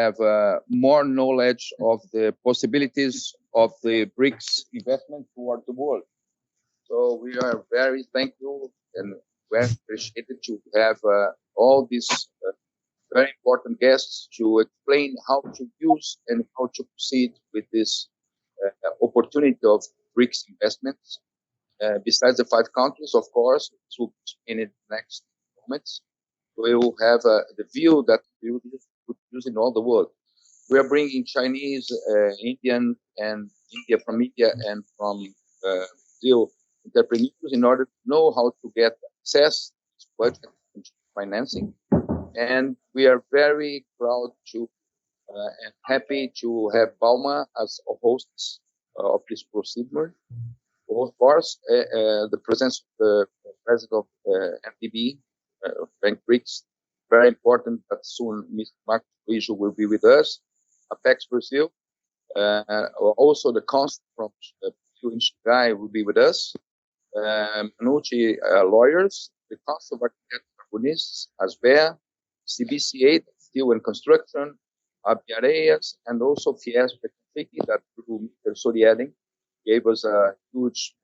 have more knowledge of the possibilities of the BRICS investment toward the world. So we are very thankful and very appreciated to have all these very important guests to explain how to use and how to proceed with this opportunity of BRICS investments. Besides the 5 countries, of course, this will be in the next moments. We will have the view that we will use in all the world. We are bringing Chinese, Indian, and India from India and from Brazil entrepreneurs in order to know how to get access to budget and financing. And we are very proud to and happy to have bauma as a host of this procedure. Of course, the presence of the president of MDB, Bank BRICS, very important that soon Mr. Mark will be with us. Apex-Brasil, also the consul from in Shanghai will be with us. Manucci lawyers, the Council of Architects and Urbanists, ASBEA, CBCA, Steel and Construction, Abiareias, and also Fies that through Mr. Soriedin gave us a huge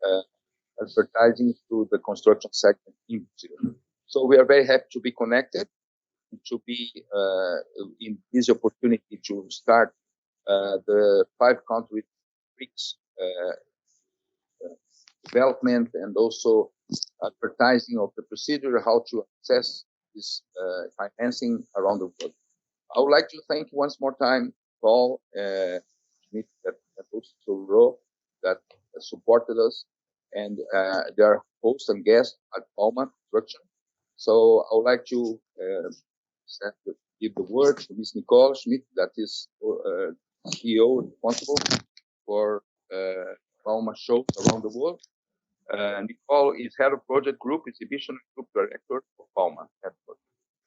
advertising to the construction segment in Brazil. So we are very happy to be connected, to be in this opportunity to start the 5 country BRICS development and also advertising of the procedure, how to access this financing around the world. I would like to thank you once more time, Paul, Schmidt, and also Ro, that supported us, and they are hosts and guests at bauma Construction. So I would like to give the word to Ms. Nicole Schmidt, that is CEO responsible for bauma shows around the world. Nicole is head of project group, exhibition group director of bauma.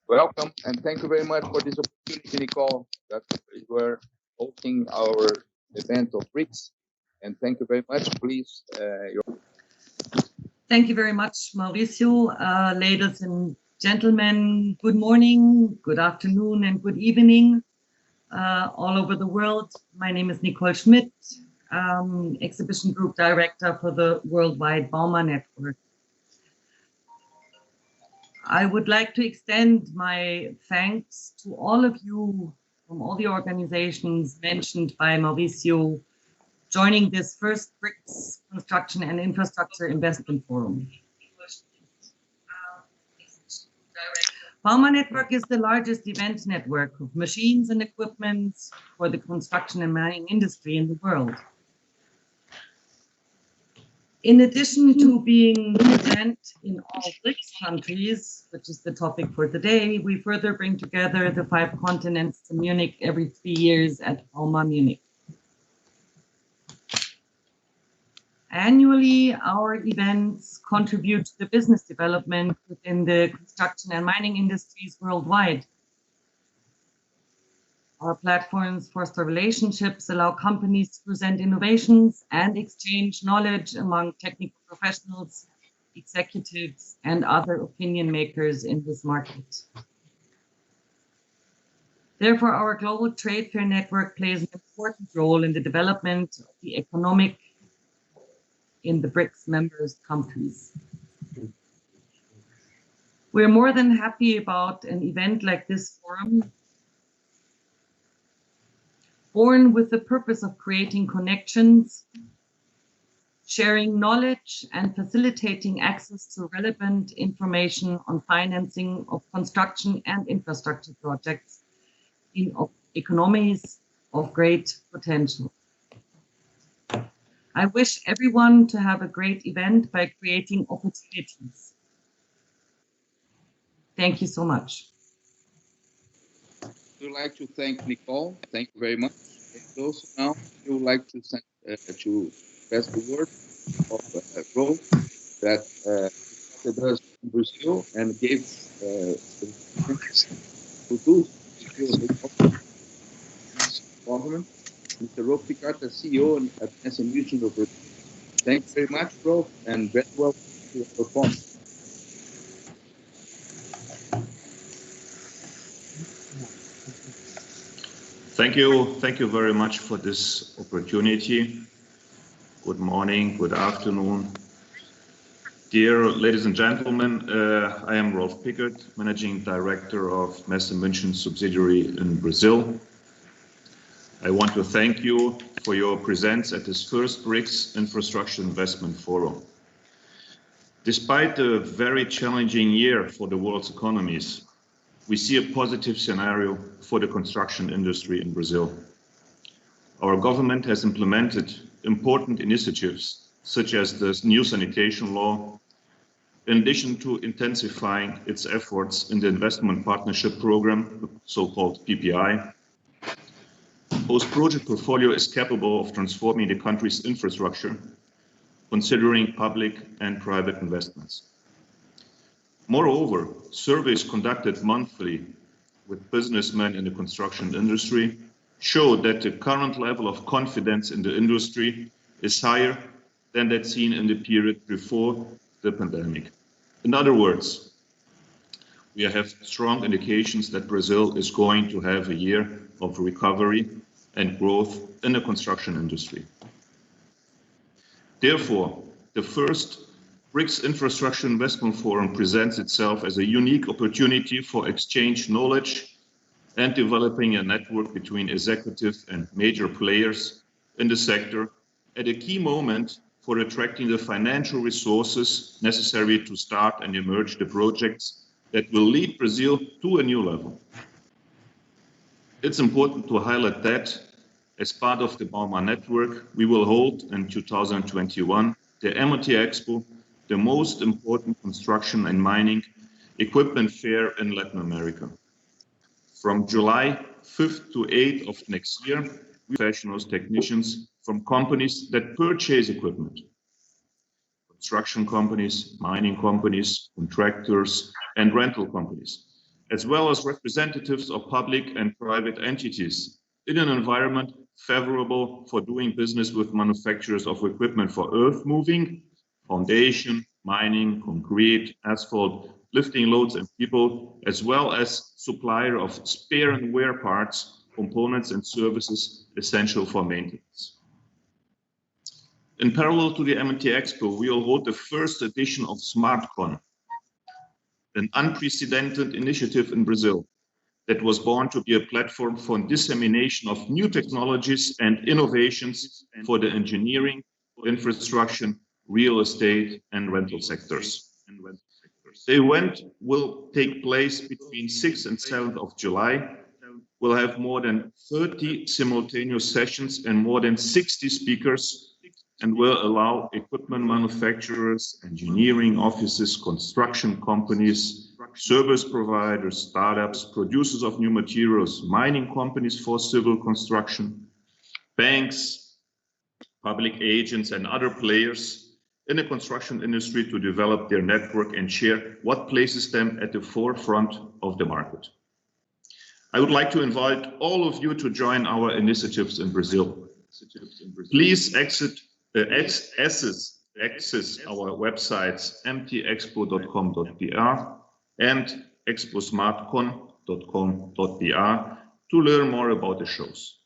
Welcome, and thank you very much for this opportunity, Nicole, that you were hosting our event of BRICS. And thank you very much. Please. Thank you very much, Mauricio. Ladies and gentlemen, good morning, good afternoon, and good evening all over the world. My name is Nicole Schmidt, Exhibition Group Director for the Worldwide bauma Network. I would like to extend my thanks to all of you from all the organizations mentioned by Mauricio joining this first BRICS Construction and Infrastructure Investment Forum. bauma Network is the largest event network of machines and equipment for the construction and mining industry in the world. In addition to being present in all BRICS countries, which is the topic for today, we further bring together the 5 continents to Munich every 3 years at bauma Munich. Annually, our events contribute to the business development within the construction and mining industries worldwide. Our platforms foster relationships, allow companies to present innovations and exchange knowledge among technical professionals, executives, and other opinion makers in this market. Therefore, our global trade fair network plays an important role in the development of the economic in the BRICS members countries. We're more than happy about an event like this forum, born with the purpose of creating connections, sharing knowledge, and facilitating access to relevant information on financing of construction and infrastructure projects in economies of great potential. I wish everyone to have a great event by creating opportunities. Thank you so much. We would like to thank Nicole. Thank you very much. And also now we would like to send to pass the word of Rose that started us in Brazil and gave to those government. Mr. Rob Picard, the CEO at Messe München Shanghai. Thanks very much, Rob, and very welcome to your performance. Thank you very much for this opportunity. Good morning, good afternoon. Dear ladies and gentlemen, I am Rolf Pickert, Managing Director of Messe München subsidiary in Brazil. I want to thank you for your presence at this first BRICS Infrastructure Investment Forum. Despite a very challenging year for the world's economies, we see a positive scenario for the construction industry in Brazil. Our government has implemented important initiatives such as the new sanitation law, in addition to intensifying its efforts in the investment partnership program, the so-called PPI. Whose project portfolio is capable of transforming the country's infrastructure, considering public and private investments. Moreover, surveys conducted monthly with businessmen in the construction industry show that the current level of confidence in the industry is higher than that seen in the period before the pandemic. In other words, we have strong indications that Brazil is going to have a year of recovery and growth in the construction industry. Therefore, the first BRICS Infrastructure Investment Forum presents itself as a unique opportunity for exchange knowledge and developing a network between executive and major players in the sector at a key moment for attracting the financial resources necessary to start and emerge the projects that will lead Brazil to a new level. It's important to highlight that as part of the bauma network, we will hold in 2021 the MIT Expo, the most important construction and mining equipment fair in Latin America. From July 5th to 8th of next year, professionals, technicians from companies that purchase equipment, construction companies, mining companies, contractors, and rental companies, as well as representatives of public and private entities in an environment favorable for doing business with manufacturers of equipment for earth moving, foundation, mining, concrete, asphalt, lifting loads and people, as well as supplier of spare and wear parts, components and services essential for maintenance. In parallel to the MIT Expo, we will hold the first edition of SmartCon, an unprecedented initiative in Brazil that was born to be a platform for dissemination of new technologies and innovations for the engineering, infrastructure, real estate, and rental sectors. The event will take place between 6th and 7th of July. We'll have more than 30 simultaneous sessions and more than 60 speakers, and will allow equipment manufacturers, engineering offices, construction companies, service providers, startups, producers of new materials, mining companies for civil construction, banks, public agents, and other players in the construction industry to develop their network and share what places them at the forefront of the market. I would like to invite all of you to join our initiatives in Brazil. Please access our websites mtexpo.com.br and exposmartcon.com.br to learn more about the shows.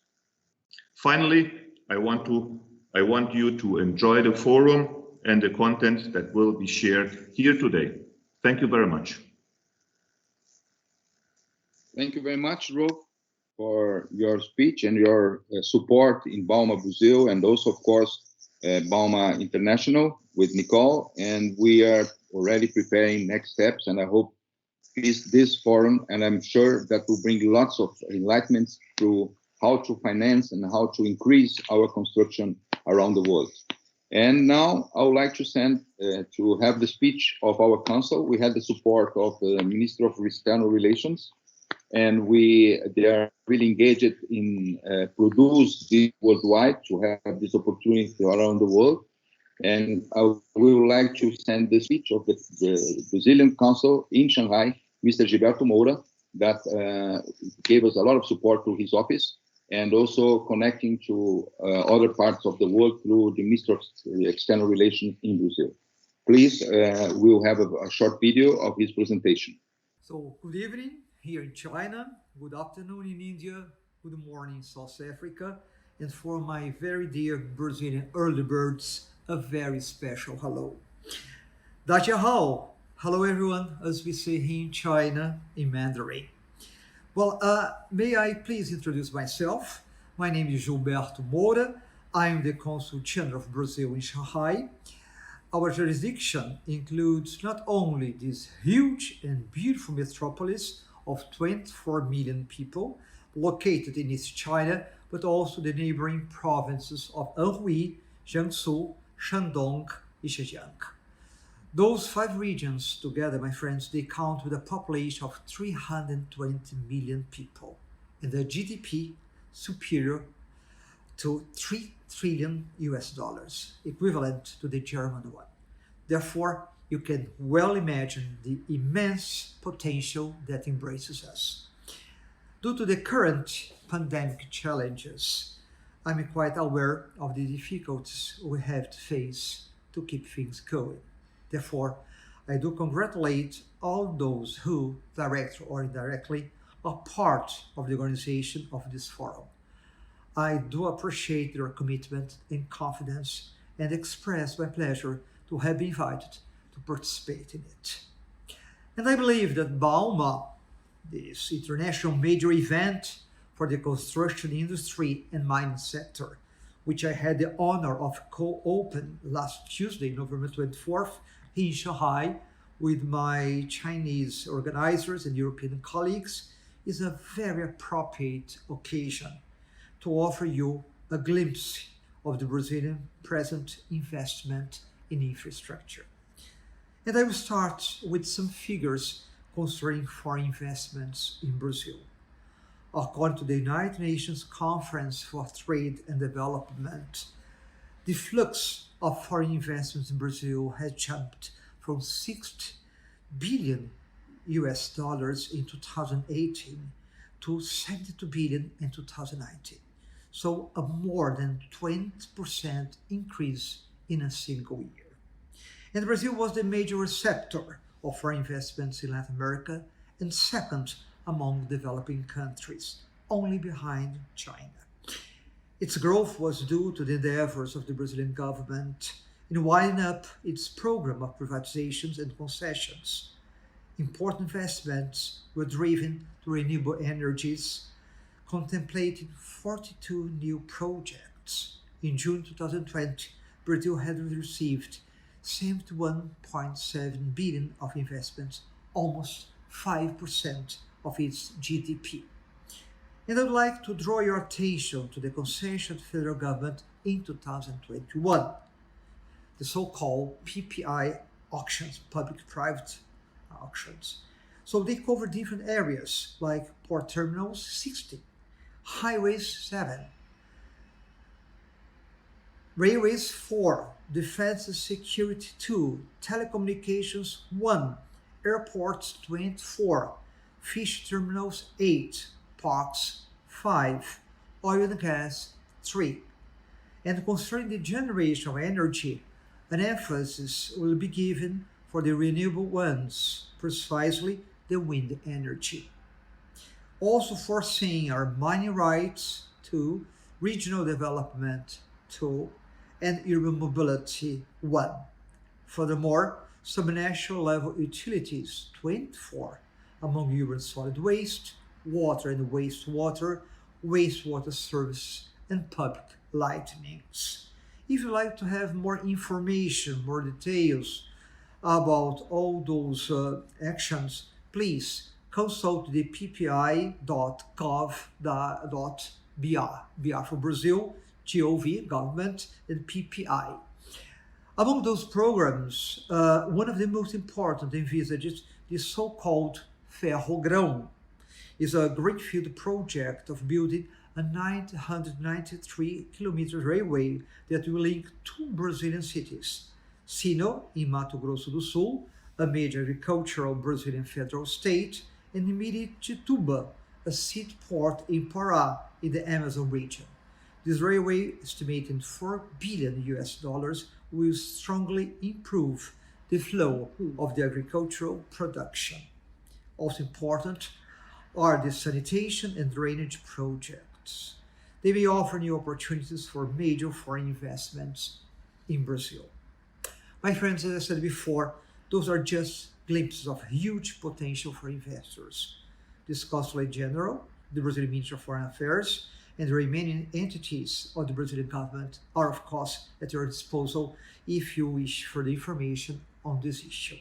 Finally, I want you to enjoy the forum and the content that will be shared here today. Thank you very much. Thank you very much, Rolf, for your speech and your support in bauma Brazil, and also, of course, bauma International with Nicole. And we are already preparing next steps, and I hope this forum, and I'm sure that will bring lots of enlightenments to how to finance and how to increase our construction around the world. And now I would like to to have the speech of our council. We had the support of the Minister of External Relations, and they are really engaged in produce this worldwide to have this opportunity around the world. And we would like to send the speech of the Brazilian Council in Shanghai, Mr. Gilberto Moura, that gave us a lot of support to his office, and also connecting to other parts of the world through the Minister of External Relations in Brazil. Please, we'll have a short video of his presentation. So, good evening here in China, good afternoon in India, good morning, South Africa, and for my very dear Brazilian early birds, a very special hello. Dajiahao, hello everyone, as we say here in China in Mandarin. Well, may I please introduce myself? My name is Gilberto Moura. I am the Consul General of Brazil in Shanghai. Our jurisdiction includes not only this huge and beautiful metropolis of 24 million people located in East China, but also the neighboring provinces of Anhui, Jiangsu, Shandong, and Zhejiang. Those 5 regions together, my friends, they count with a population of 320 million people and a GDP superior to $3 trillion, equivalent to the German one. Therefore, you can well imagine the immense potential that embraces us. Due to the current pandemic challenges, I'm quite aware of the difficulties we have to face to keep things going. Therefore, I do congratulate all those who, directly or indirectly, are part of the organization of this forum. I do appreciate your commitment and confidence and express my pleasure to have been invited to participate in it. And I believe that bauma, this international major event for the construction industry and mining sector, which I had the honor of co-open last Tuesday, November 24th, in Shanghai with my Chinese organizers and European colleagues, is a very appropriate occasion to offer you a glimpse of the Brazilian present investment in infrastructure. And I will start with some figures concerning foreign investments in Brazil. According to the United Nations Conference for Trade and Development, the flux of foreign investments in Brazil has jumped from $60 billion in 2018 to $72 billion in 2019. So a more than 20% increase in a single year. And Brazil was the major receptor of foreign investments in Latin America and second among developing countries, only behind China. Its growth was due to the endeavors of the Brazilian government in winding up its program of privatizations and concessions. Important investments were driven to renewable energies, contemplating 42 new projects. In June 2020, Brazil had received 71.7 billion of investments, almost 5% of its GDP. And I would like to draw your attention to the concession of the federal government in 2021, the so-called PPI auctions, public-private auctions. So they cover different areas like port terminals 60, highways 7, railways 4, defense and security 2, telecommunications 1, airports 24, fish terminals 8, parks 5, oil and gas 3. And concerning the generation of energy, an emphasis will be given for the renewable ones, precisely the wind energy. Also foreseeing our mining rights 2, regional development 2, and urban mobility 1. Furthermore, subnational level utilities 24, among urban solid waste, water and wastewater, wastewater service, and public lightnings. If you'd like to have more information, more details about all those actions, please consult the ppi.gov.br, BR for Brazil, GOV, government, and PPI. Among those programs, one of the most important envisages the so-called Ferrogrão, is a greenfield project of building a 993-kilometer railway that will link 2 Brazilian cities, Sino in Mato Grosso do Sul, a major agricultural Brazilian federal state, and Miritituba, a seaport in Pará in the Amazon region. This railway, estimated $4 billion, will strongly improve the flow of the agricultural production. Also important are the sanitation and drainage projects. products. They may offer new opportunities for major foreign investments in Brazil. My friends, as I said before, those are just glimpses of huge potential for investors. This Consulate General, the Brazilian Ministry of Foreign Affairs, and the remaining entities of the Brazilian government are, of course, at your disposal if you wish further information on this issue.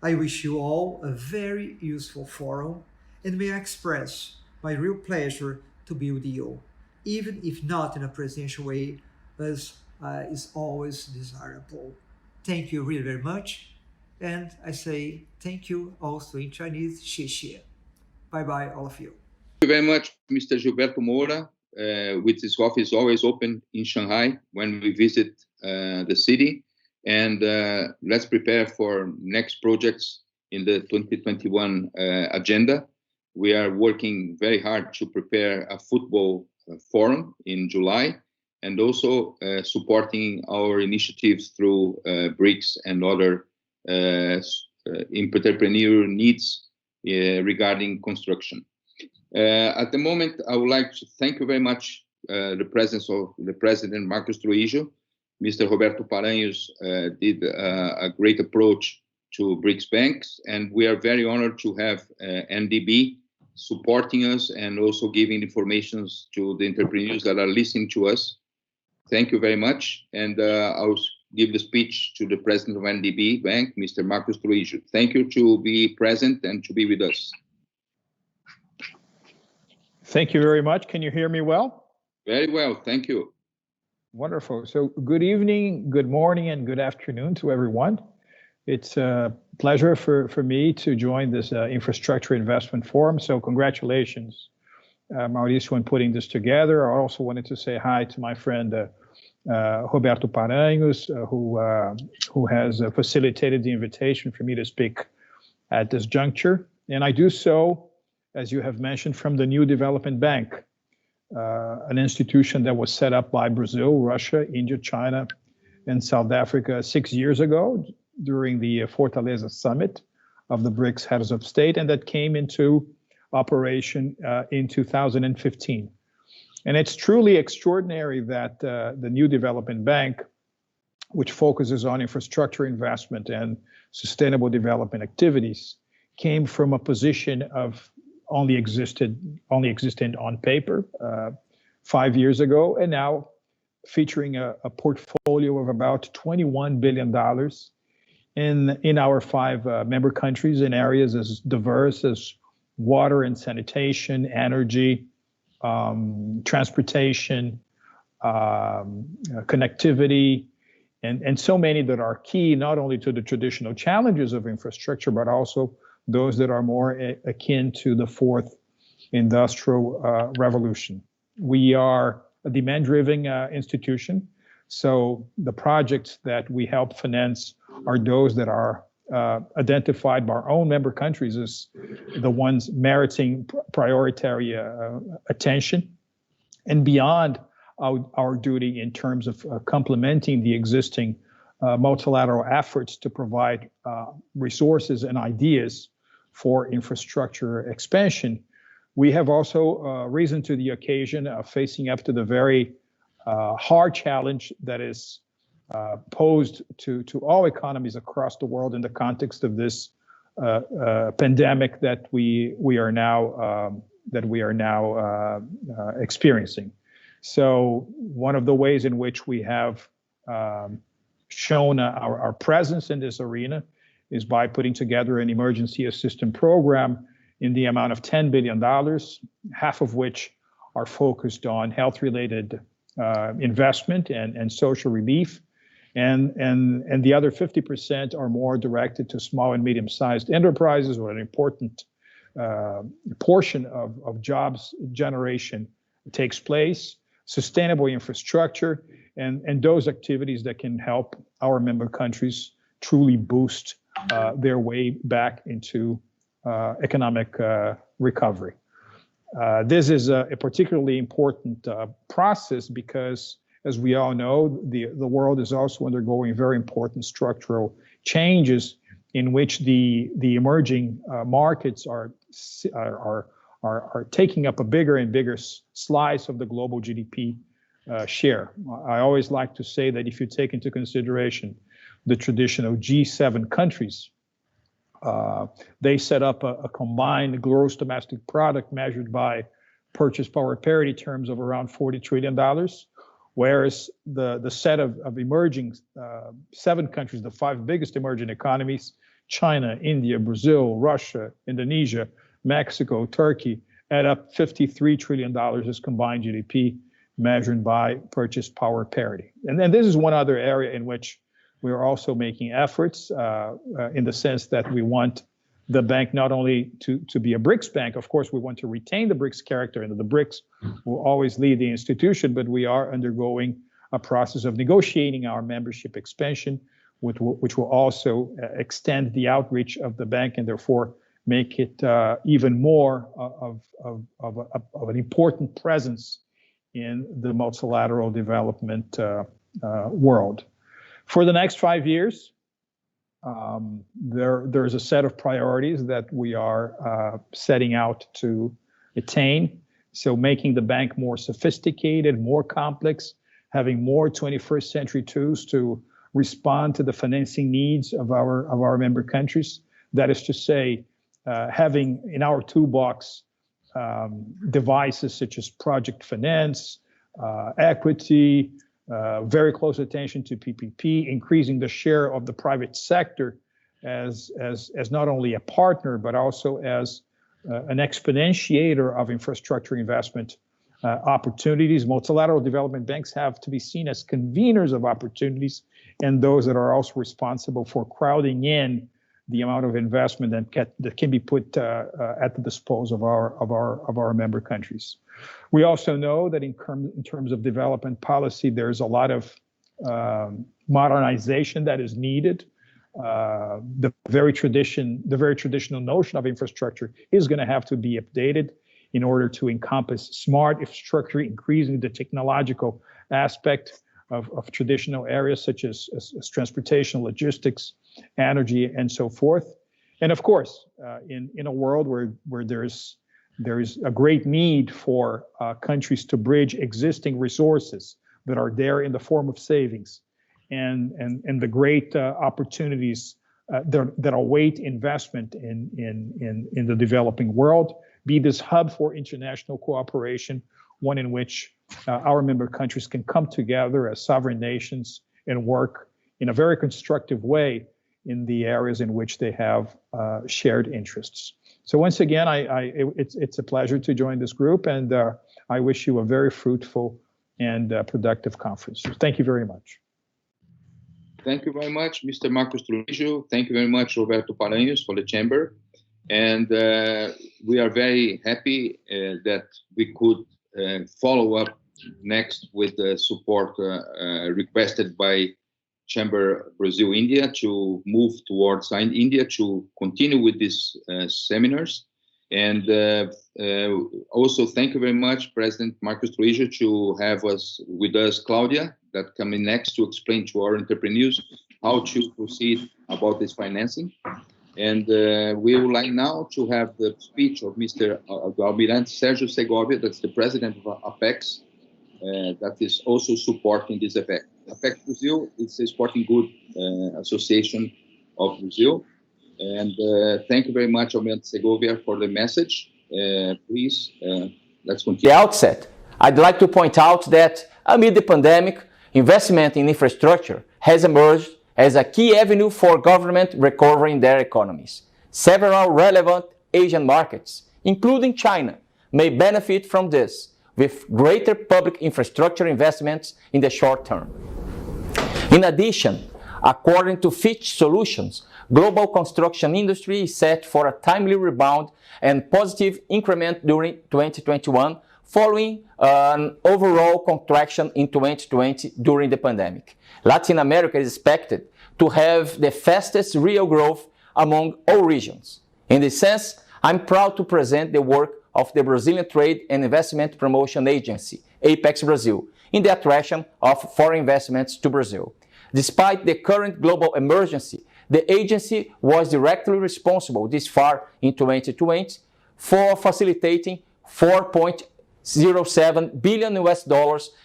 I wish you all a very useful forum, and may I express my real pleasure to be with you, even if not in a presidential way, as is always desirable. Thank you really very much, and I say thank you also in Chinese, 谢谢. Bye-bye, all of you. Thank you very much, Mr. Gilberto Moura, with his office always open in Shanghai when we visit the city. And let's prepare for next projects in the 2021 agenda. We are working very hard to prepare a football forum in July, and also supporting our initiatives through BRICS and other entrepreneurial needs regarding construction. At the moment, I would like to thank you very much the presence of the President Marcos Trujillo. Mr. Roberto Paranhos did a great approach to BRICS banks, and we are very honored to have NDB supporting us and also giving information to the entrepreneurs that are listening to us. Thank you very much, and I'll give the speech to the President of NDB Bank, Mr. Marcos Trujillo. Thank you to be present and to be with us. Thank you very much. Can you hear me well? Very well, thank you. Wonderful. So good evening, good morning, and good afternoon to everyone. It's a pleasure for me to join this Infrastructure Investment Forum. So congratulations, Mauricio, in putting this together. I also wanted to say hi to my friend Roberto Paranhos, who has facilitated the invitation for me to speak at this juncture. And I do so, as you have mentioned, from the New Development Bank, an institution that was set up by Brazil, Russia, India, China, and South Africa 6 years ago during the Fortaleza Summit of the BRICS heads of state, and that came into operation in 2015. And it's truly extraordinary that the New Development Bank, which focuses on infrastructure investment and sustainable development activities, came from a position of only existent on paper 5 years ago, and now featuring a portfolio of about $21 billion in our 5 member countries in areas as diverse as water and sanitation, energy, transportation, connectivity, and so many that are key not only to the traditional challenges of infrastructure, but also those that are more akin to the 4th industrial revolution. We are a demand-driven institution, so the projects that we help finance are those that are identified by our own member countries as the ones meriting priority attention, and beyond our duty in terms of complementing the existing multilateral efforts to provide resources and ideas for infrastructure expansion. We have also risen to the occasion of facing up to the very hard challenge that is posed to all economies across the world in the context of this pandemic that we are now experiencing. So one of the ways in which we have shown our presence in this arena is by putting together an emergency assistance program in the amount of $10 billion, half of which are focused on health-related investment and social relief, and the other 50% are more directed to small and medium-sized enterprises, where an important portion of jobs generation takes place, sustainable infrastructure, and those activities that can help our member countries truly boost their way back into economic recovery. This is a particularly important process because, as we all know, the world is also undergoing very important structural changes in which the emerging markets are are taking up a bigger and bigger slice of the global GDP share. I always like to say that if you take into consideration the traditional G7 countries, they set up a combined gross domestic product measured by purchase power parity terms of around $40 trillion, whereas the set of emerging 7 countries, the 5 biggest emerging economies, China, India, Brazil, Russia, Indonesia, Mexico, Turkey, add up $53 trillion as combined GDP measured by purchase power parity. And then this is one other area in which we are also making efforts in the sense that we want the bank not only to be a BRICS bank, of course, we want to retain the BRICS character, and the BRICS will always lead the institution, but we are undergoing a process of negotiating our membership expansion, which will also extend the outreach of the bank and therefore make it even more of an important presence in the multilateral development world. For the next 5 years, there's a set of priorities that we are setting out to attain. So making the bank more sophisticated, more complex, having more 21st century tools to respond to the financing needs of our member countries. That is to say, having in our toolbox devices such as project finance, equity, very close attention to PPP, increasing the share of the private sector as not only a partner, but also as an exponentiator of infrastructure investment opportunities. Multilateral development banks have to be seen as conveners of opportunities and those that are also responsible for crowding in the amount of investment that can be put at the disposal of our member countries. We also know that in terms of development policy, there's a lot of modernization that is needed. The very traditional notion of infrastructure is going to have to be updated in order to encompass smart infrastructure, increasing the technological aspect of traditional areas such as transportation, logistics, energy, and so forth. And of course, in a world where there is a great need for countries to bridge existing resources that are there in the form of savings and the great opportunities that await investment in the developing world, be this hub for international cooperation, one in which our member countries can come together as sovereign nations and work in a very constructive way in the areas in which they have shared interests. So once again, it's a pleasure to join this group, and I wish you a very fruitful and productive conference. So thank you very much. Thank you very much, Mr. Marcos Trujillo. Thank you very much, Roberto Paranhos, for the chamber. And we are very happy that we could follow up next with the support requested by Chamber Brazil India to move towards India to continue with these seminars. And also thank you very much, President Marcos Trujillo, to have with us Claudia, that coming next to explain to our entrepreneurs how to proceed about this financing. And we would like now to have the speech of Mr. Almirante Sergio Segovia, that's the president of Apex, that is also supporting this event. Apex-Brasil is a sporting good association of Brazil. And thank you very much, Almirante Segovia, for the message. Please, let's continue. At the outset, I'd like to point out that amid the pandemic, investment in infrastructure has emerged as a key avenue for government recovering their economies. Several relevant Asian markets, including China, may benefit from this, with greater public infrastructure investments in the short term. In addition, according to Fitch Solutions, global construction industry is set for a timely rebound and positive increment during 2021, following an overall contraction in 2020 during the pandemic. Latin America is expected to have the fastest real growth among all regions. In this sense, I'm proud to present the work of the Brazilian Trade and Investment Promotion Agency, Apex-Brasil, in the attraction of foreign investments to Brazil. Despite the current global emergency, the agency was directly responsible this far in 2020 for facilitating $4.07 billion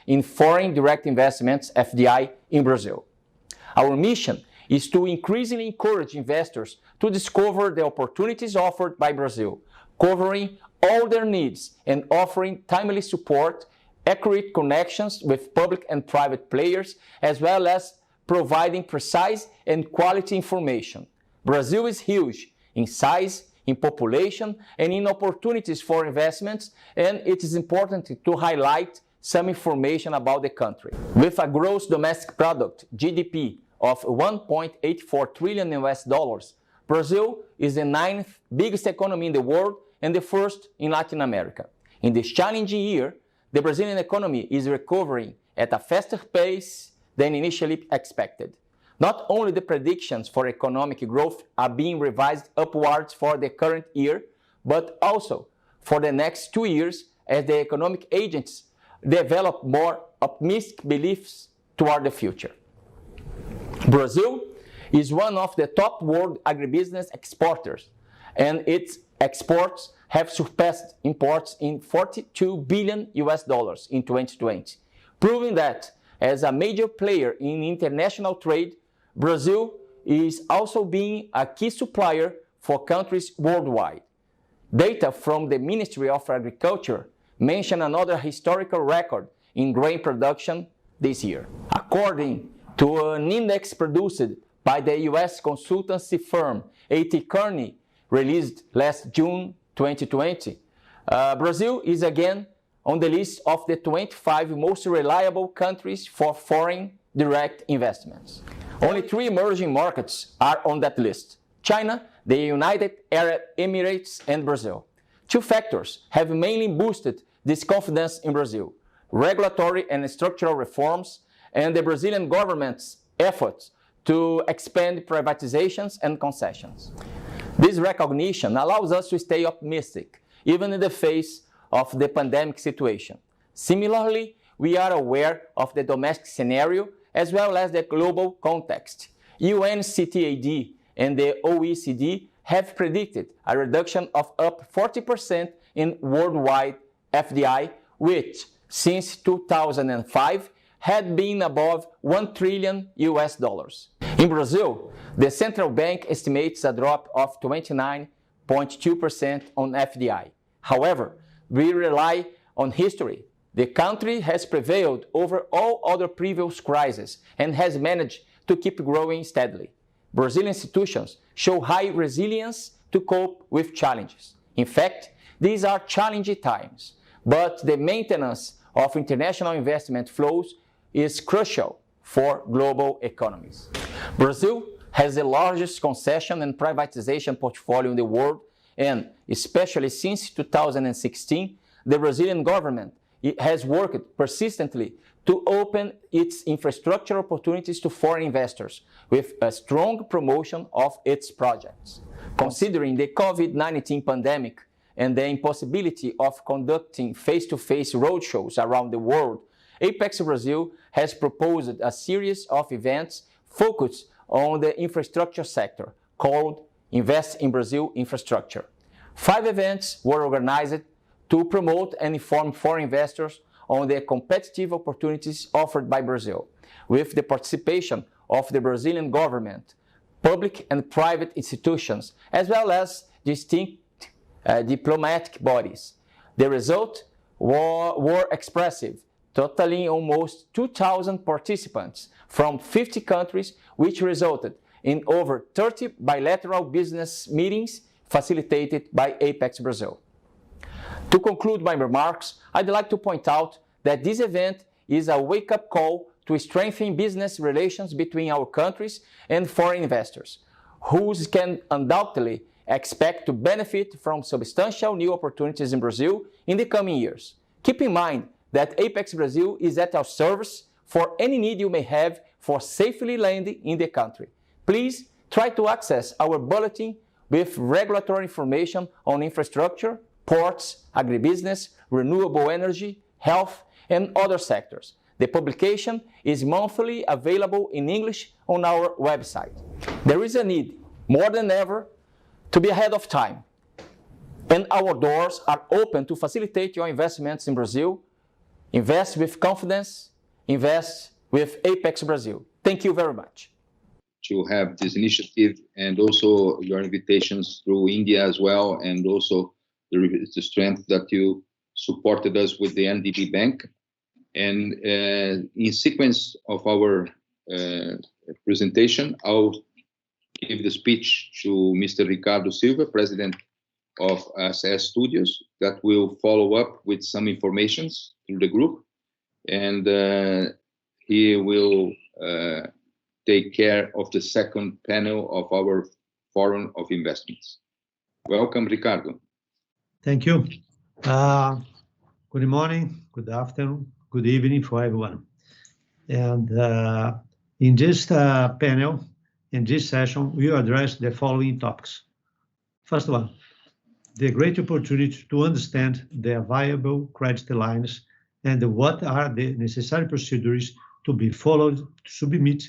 in foreign direct investments, FDI, in Brazil. Our mission is to increasingly encourage investors to discover the opportunities offered by Brazil, covering all their needs and offering timely support, accurate connections with public and private players, as well as providing precise and quality information. Brazil is huge in size, in population, and in opportunities for investments, and it is important to highlight some information about the country. With a gross domestic product, GDP, of $1.84 trillion, Brazil is the 9th biggest economy in the world and the first in Latin America. In this challenging year, the Brazilian economy is recovering at a faster pace than initially expected. Not only the predictions for economic growth are being revised upwards for the current year, but also for the next 2 years as the economic agents develop more optimistic beliefs toward the future. Brazil is one of the top world agribusiness exporters, and its exports have surpassed imports in $42 billion in 2020, proving that as a major player in international trade, Brazil is also being a key supplier for countries worldwide. Data from the Ministry of Agriculture mention another historical record in grain production this year. According to an index produced by the US consultancy firm A.T. Kearney, released last June 2020, Brazil is again on the list of the 25 most reliable countries for foreign direct investments. Only 3 emerging markets are on that list: China, the United Arab Emirates, and Brazil. 2 factors have mainly boosted this confidence in Brazil: regulatory and structural reforms, and the Brazilian government's efforts to expand privatizations and concessions. This recognition allows us to stay optimistic, even in the face of the pandemic situation. Similarly, we are aware of the domestic scenario as well as the global context. UNCTAD and the OECD have predicted a reduction of up 40% in worldwide FDI, which since 2005 had been above $1 trillion. In Brazil, the central bank estimates a drop of 29.2% on FDI. However, we rely on history. The country has prevailed over all other previous crises and has managed to keep growing steadily. Brazilian institutions show high resilience to cope with challenges. In fact, these are challenging times, but the maintenance of international investment flows is crucial for global economies. Brazil has the largest concession and privatization portfolio in the world, and especially since 2016, the Brazilian government has worked persistently to open its infrastructure opportunities to foreign investors with a strong promotion of its projects. Considering the COVID-19 pandemic and the impossibility of conducting face-to-face roadshows around the world, Apex-Brasil has proposed a series of events focused on the infrastructure sector called Invest in Brazil Infrastructure. 5 events were organized to promote and inform foreign investors on the competitive opportunities offered by Brazil, with the participation of the Brazilian government, public and private institutions, as well as distinct diplomatic bodies. The results were expressive, totaling almost 2,000 participants from 50 countries, which resulted in over 30 bilateral business meetings facilitated by Apex-Brasil. To conclude my remarks, I'd like to point out that this event is a wake-up call to strengthen business relations between our countries and foreign investors, who can undoubtedly expect to benefit from substantial new opportunities in Brazil in the coming years. Keep in mind that Apex-Brasil is at our service for any need you may have for safely landing in the country. Please try to access our bulletin with regulatory information on infrastructure, ports, agribusiness, renewable energy, health, and other sectors. The publication is monthly available in English on our website. There is a need, more than ever, to be ahead of time. And our doors are open to facilitate your investments in Brazil. Invest with confidence, invest with Apex-Brasil. Thank you very much. To have this initiative and also your invitations through India as well, and also the strength that you supported us with the NDB Bank. And in sequence of our presentation, I'll give the speech to Mr. Ricardo Silva, President of SAS Studios, that will follow up with some informations through the group. And he will take care of the second panel of our Forum of Investments. Welcome, Ricardo. Thank you. Good morning, good afternoon, good evening for everyone. And in this panel, in this session, we will address the following topics. First one, the great opportunity to understand the viable credit lines and what are the necessary procedures to be followed to submit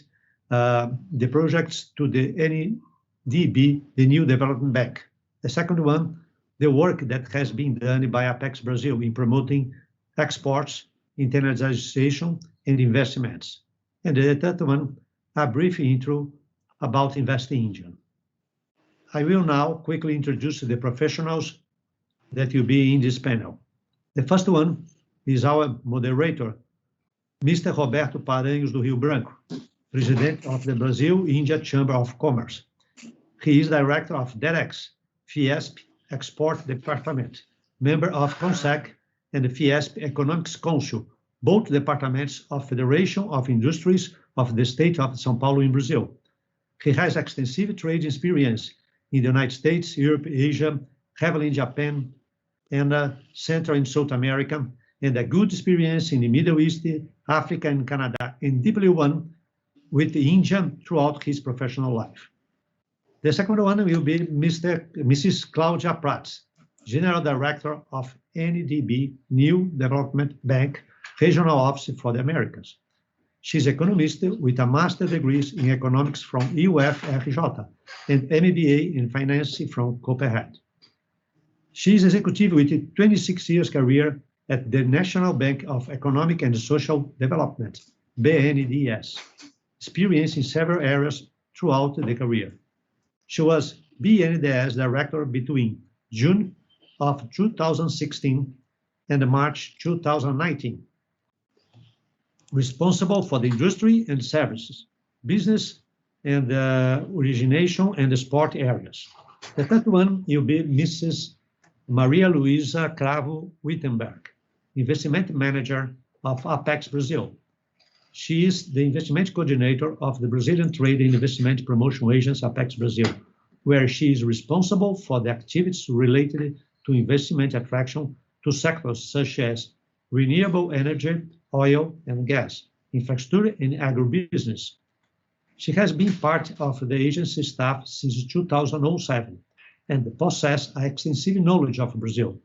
the projects to the NDB, the New Development Bank. The second one, the work that has been done by Apex-Brasil in promoting exports, internationalization, and investments. And the third one, a brief intro about Investing India. I will now quickly introduce the professionals that will be in this panel. The first one is our moderator, Mr. Roberto Paranhos do Rio Branco, President of the Brazil-India Chamber of Commerce. He is Director of DEREX, Fiesp Export Department, member of CONSEC and the Fiesp Economics Council, both departments of Federation of Industries of the state of São Paulo in Brazil. He has extensive trade experience in the United States, Europe, Asia, heavily in Japan, and Central and South America, and a good experience in the Middle East, Africa, and Canada, and deeply one with India throughout his professional life. The second one will be Mrs. Claudia Prats, General Director of NDB, New Development Bank, Regional Office for the Americas. She's an economist with a master's degree in economics from UFRJ and MBA in finance from Copenhagen. She is executive with a 26 years career at the National Bank of Economic and Social Development, BNDES, experience in several areas throughout the career. She was BNDES director between June of 2016 and March 2019, responsible for the industry and services, business and origination and the sport areas. The third one will be Mrs. Maria Luisa Cravo Wittenberg, investment manager of Apex-Brasil. She is the investment coordinator of the Brazilian Trade and Investment Promotion Agency Apex-Brasil, where she is responsible for the activities related to investment attraction to sectors such as renewable energy, oil and gas, infrastructure and agribusiness. She has been part of the agency staff since 2007 and possesses extensive knowledge of Brazil,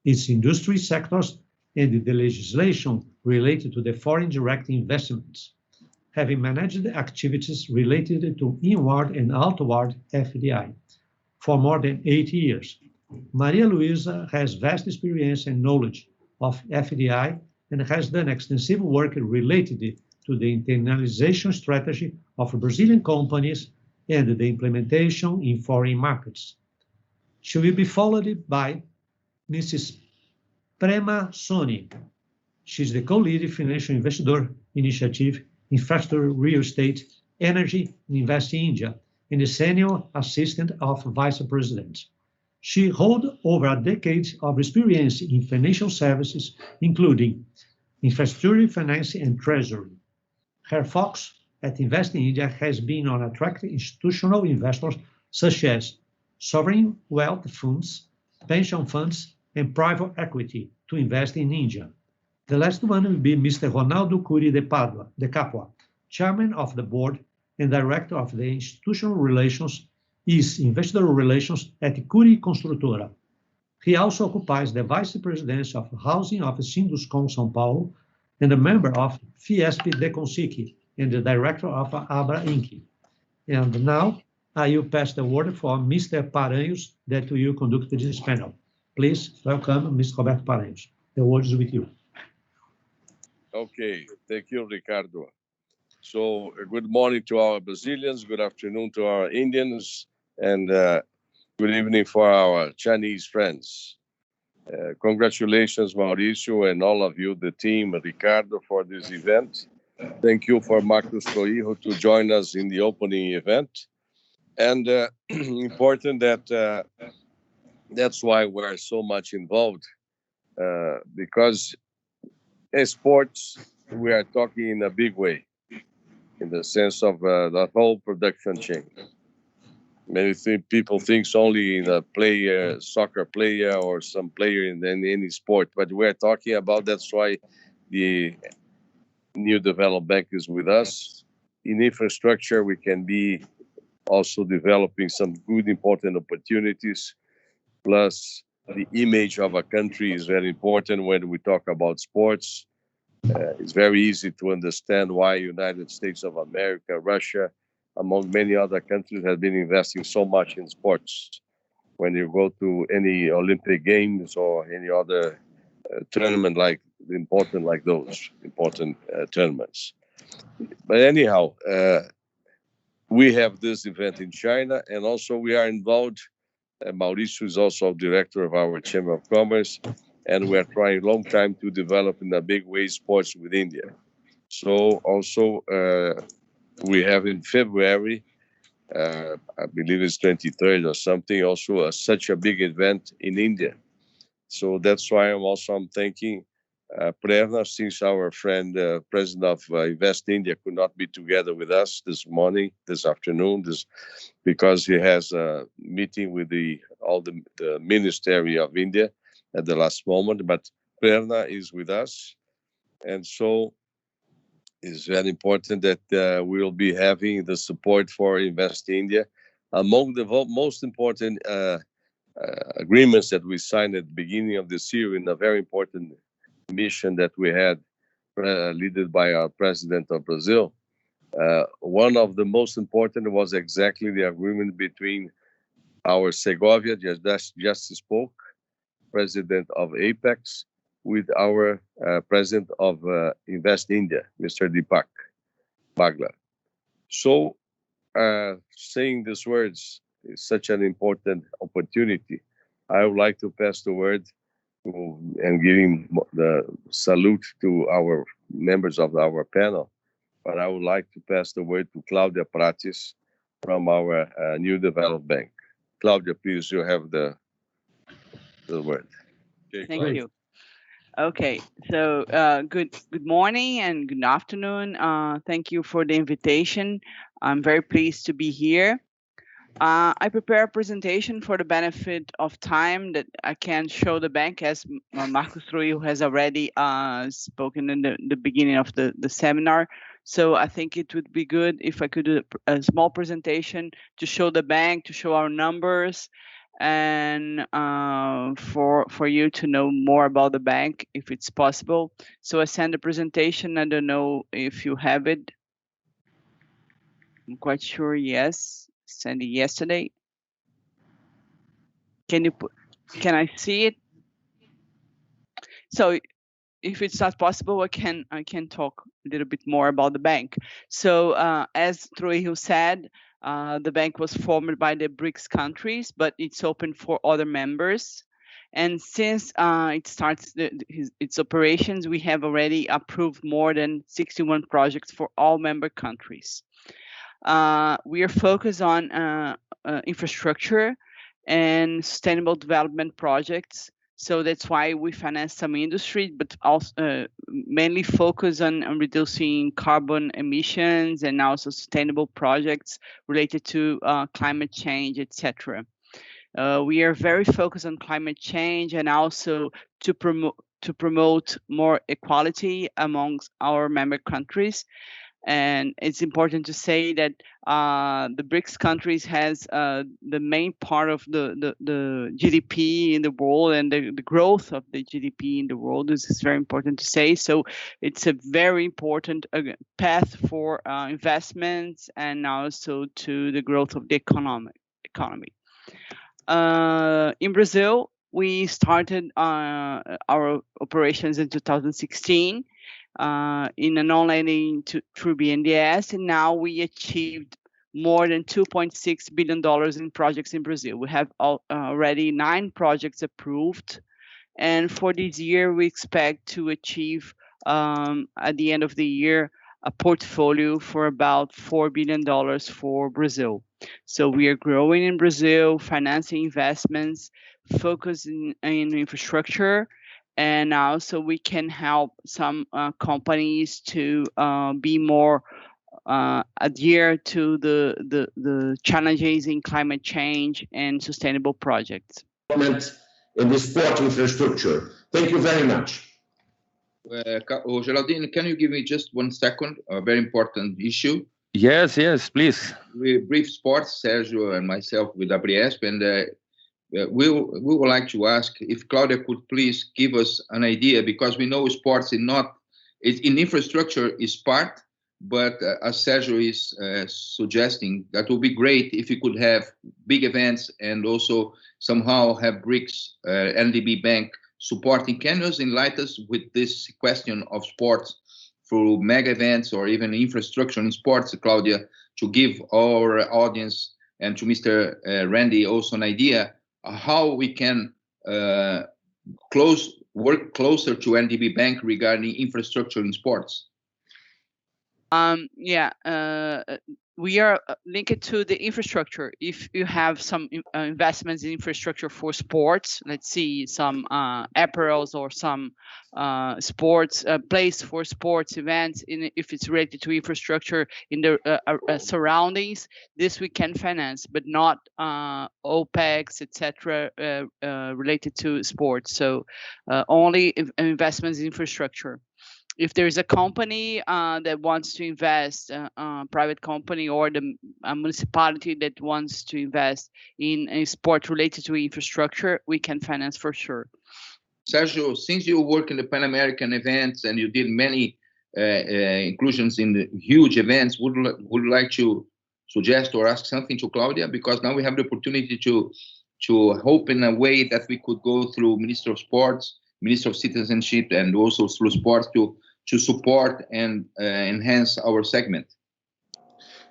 its industry sectors, and the legislation related to the foreign direct investments, having managed activities related to inward and outward FDI for more than 8 years. Maria Luisa has vast experience and knowledge of FDI and has done extensive work related to the internalization strategy of Brazilian companies and the implementation in foreign markets. She will be followed by Mrs. Prema Soni. She's the co-lead financial investor initiative, infrastructure, real estate, energy, and Investing India, and the senior assistant of vice president. She holds over a decade of experience in financial services, including infrastructure, finance, and treasury. Her focus at Investing India has been on attracting institutional investors such as sovereign wealth funds, pension funds, and private equity to invest in India. The last one will be Mr. Ronaldo Cury de Capua, chairman of the board and director of the institutional relations, investor relations at Cury Construtora. He also occupies the vice presidency of housing of Sinduscom São Paulo and a member of Fiesp de Consique and the director of Abra Inc. And now I will pass the word for Mr. Paranhos that will conduct this panel. Please welcome Mr. Roberto Paranhos. The word is with you. Okay, thank you, Ricardo. So good morning to our Brazilians, good afternoon to our Indians, and good evening for our Chinese friends. Congratulations, Mauricio, and all of you, the team, Ricardo, for this event. Thank you for Marcos Troijo to join us in the opening event. And important that that's why we're so much involved, because in sports, we are talking in a big way, in the sense of the whole production chain. Many people think only in a player, soccer player, or some player in any sport, but we're talking about, that's why the New Development Bank is with us. In infrastructure, we can be also developing some good, important opportunities. Plus, the image of a country is very important when we talk about sports. It's very easy to understand why United States of America, Russia, among many other countries, have been investing so much in sports. When you go to any Olympic Games or any other tournament like those important tournaments. But anyhow, we have this event in China, and also we are involved. Mauricio is also director of our Chamber of Commerce, and we are trying a long time to develop in a big way sports with India. So also we have in February, I believe it's 23rd or something, also such a big event in India. So that's why I'm thanking Prerna, since our friend, president of Invest India, could not be together with us this afternoon, because he has a meeting with all the Ministry of India at the last moment. But Prerna is with us, and so it's very important that we will be having the support for Invest India. Among the most important agreements that we signed at the beginning of this year, in a very important mission that we had, led by our president of Brazil, one of the most important was exactly the agreement between our Segovia, just spoke, president of Apex, with our president of Invest India, Mr. Deepak Bagla. So saying these words is such an important opportunity. I would like to pass the word and giving the salute to our members of our panel, but I would like to pass the word to Claudia Prates from our New Development Bank. Claudia, please, you have the word. Okay, Thank you. Okay, so good morning and good afternoon. Thank you for the invitation. I'm very pleased to be here. I prepare a presentation for the benefit of time that I can show the bank, as Marcos Troijo has already spoken in the beginning of the seminar. So I think it would be good if I could do a small presentation to show the bank, to show our numbers, and for you to know more about the bank, if it's possible. So I sent the presentation. I don't know if you have it. I'm quite sure, yes. Sent it yesterday. Can I see it? So if it's not possible, I can talk a little bit more about the bank. So as Troijo said, the bank was formed by the BRICS countries, but it's open for other members. And since it starts its operations, we have already approved more than 61 projects for all member countries. We are focused on infrastructure and sustainable development projects. So that's why we finance some industry, but also mainly focus on reducing carbon emissions and also sustainable projects related to climate change, etc. We are very focused on climate change and also to promote more equality amongst our member countries. And it's important to say that the BRICS countries has the main part of the GDP in the world, and the growth of the GDP in the world. This is very important to say. So it's a very important path for investments and also to the growth of the economy. In Brazil, We started our operations in 2016 in a non-lending through BNDES, and now we achieved more than $2.6 billion in projects in Brazil. We have already 9 projects approved, and for this year we expect to achieve at the end of the year a portfolio for about $4 billion for Brazil. So we are growing in Brazil, financing investments, focusing in infrastructure, and also we can help some companies to be more adhere to the challenges in climate change and sustainable projects. In the sport infrastructure. Thank you very much. Geraldine, can you give me just 1 second? A very important issue. Yes, please. We brief sports, Sergio and myself, with Abriesp, and we would like to ask if Claudia could please give us an idea, because we know sports in infrastructure is part, but as Sergio is suggesting, that would be great if we could have big events and also somehow have BRICS, NDB Bank supporting. Can you enlighten us with this question of sports through mega events or even infrastructure in sports, Claudia, to give our audience and to Mr. Randy also an idea how we can work closer to NDB Bank regarding infrastructure in sports? We are linked to the infrastructure. If you have some investments in infrastructure for sports, let's see some apparels or some sports place for sports events, if it's related to infrastructure in the surroundings, this we can finance, but not OPEX, etc. Related to sports. So only investments in infrastructure. If there's a company that wants to invest, private company or the municipality that wants to invest in a sport related to infrastructure, we can finance for sure. Sergio, since you work in the Pan American events and you did many inclusions in the huge events, would you like to suggest or ask something to Claudia? Because now we have the opportunity to hope in a way that we could go through Minister of Sports, Minister of Citizenship, and also through sports to support and enhance our segment.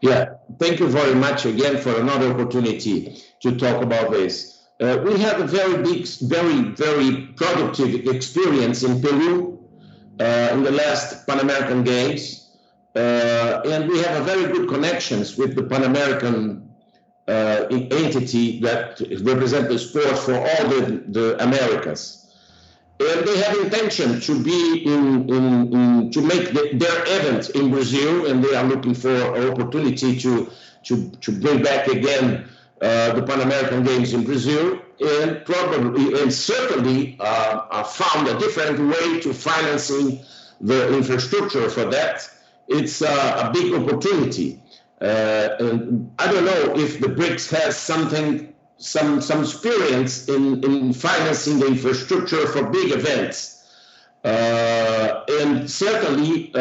Yeah, thank you very much again for another opportunity to talk about this. We had a very big, very productive experience in Peru in the last Pan American Games, and we have a very good connections with the Pan American entity that represents the sport for all the Americas. And they have intention to be to make their event in Brazil, and they are looking for an opportunity to bring back again the Pan American Games in Brazil, and probably and certainly found a different way to financing the infrastructure for that. It's a big opportunity. And I don't know if the BRICS has some experience in financing the infrastructure for big events. And certainly,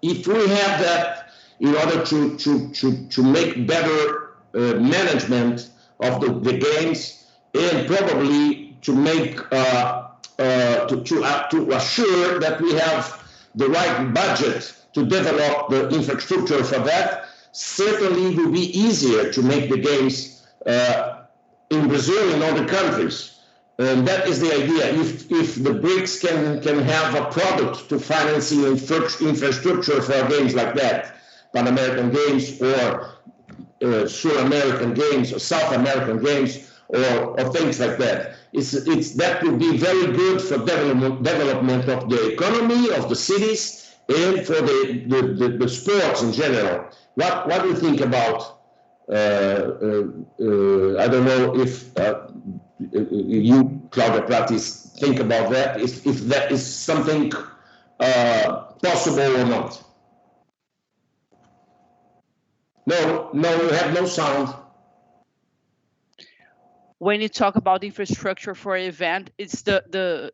if we have that in order to make better management of the games, and probably to make to assure that we have the right budget to develop the infrastructure for that, certainly it will be easier to make the games in Brazil and other countries. And that is the idea. If the BRICS can have a product to financing infrastructure for games like that, Pan American Games or South American Games or South American Games or things like that, that will be very good for development of the economy of the cities and for the sports in general. What do you think about? I don't know if you, Claudia Pratis, think about that, if that is something possible or not. No, you have no sound. When you talk about infrastructure for an event, it's the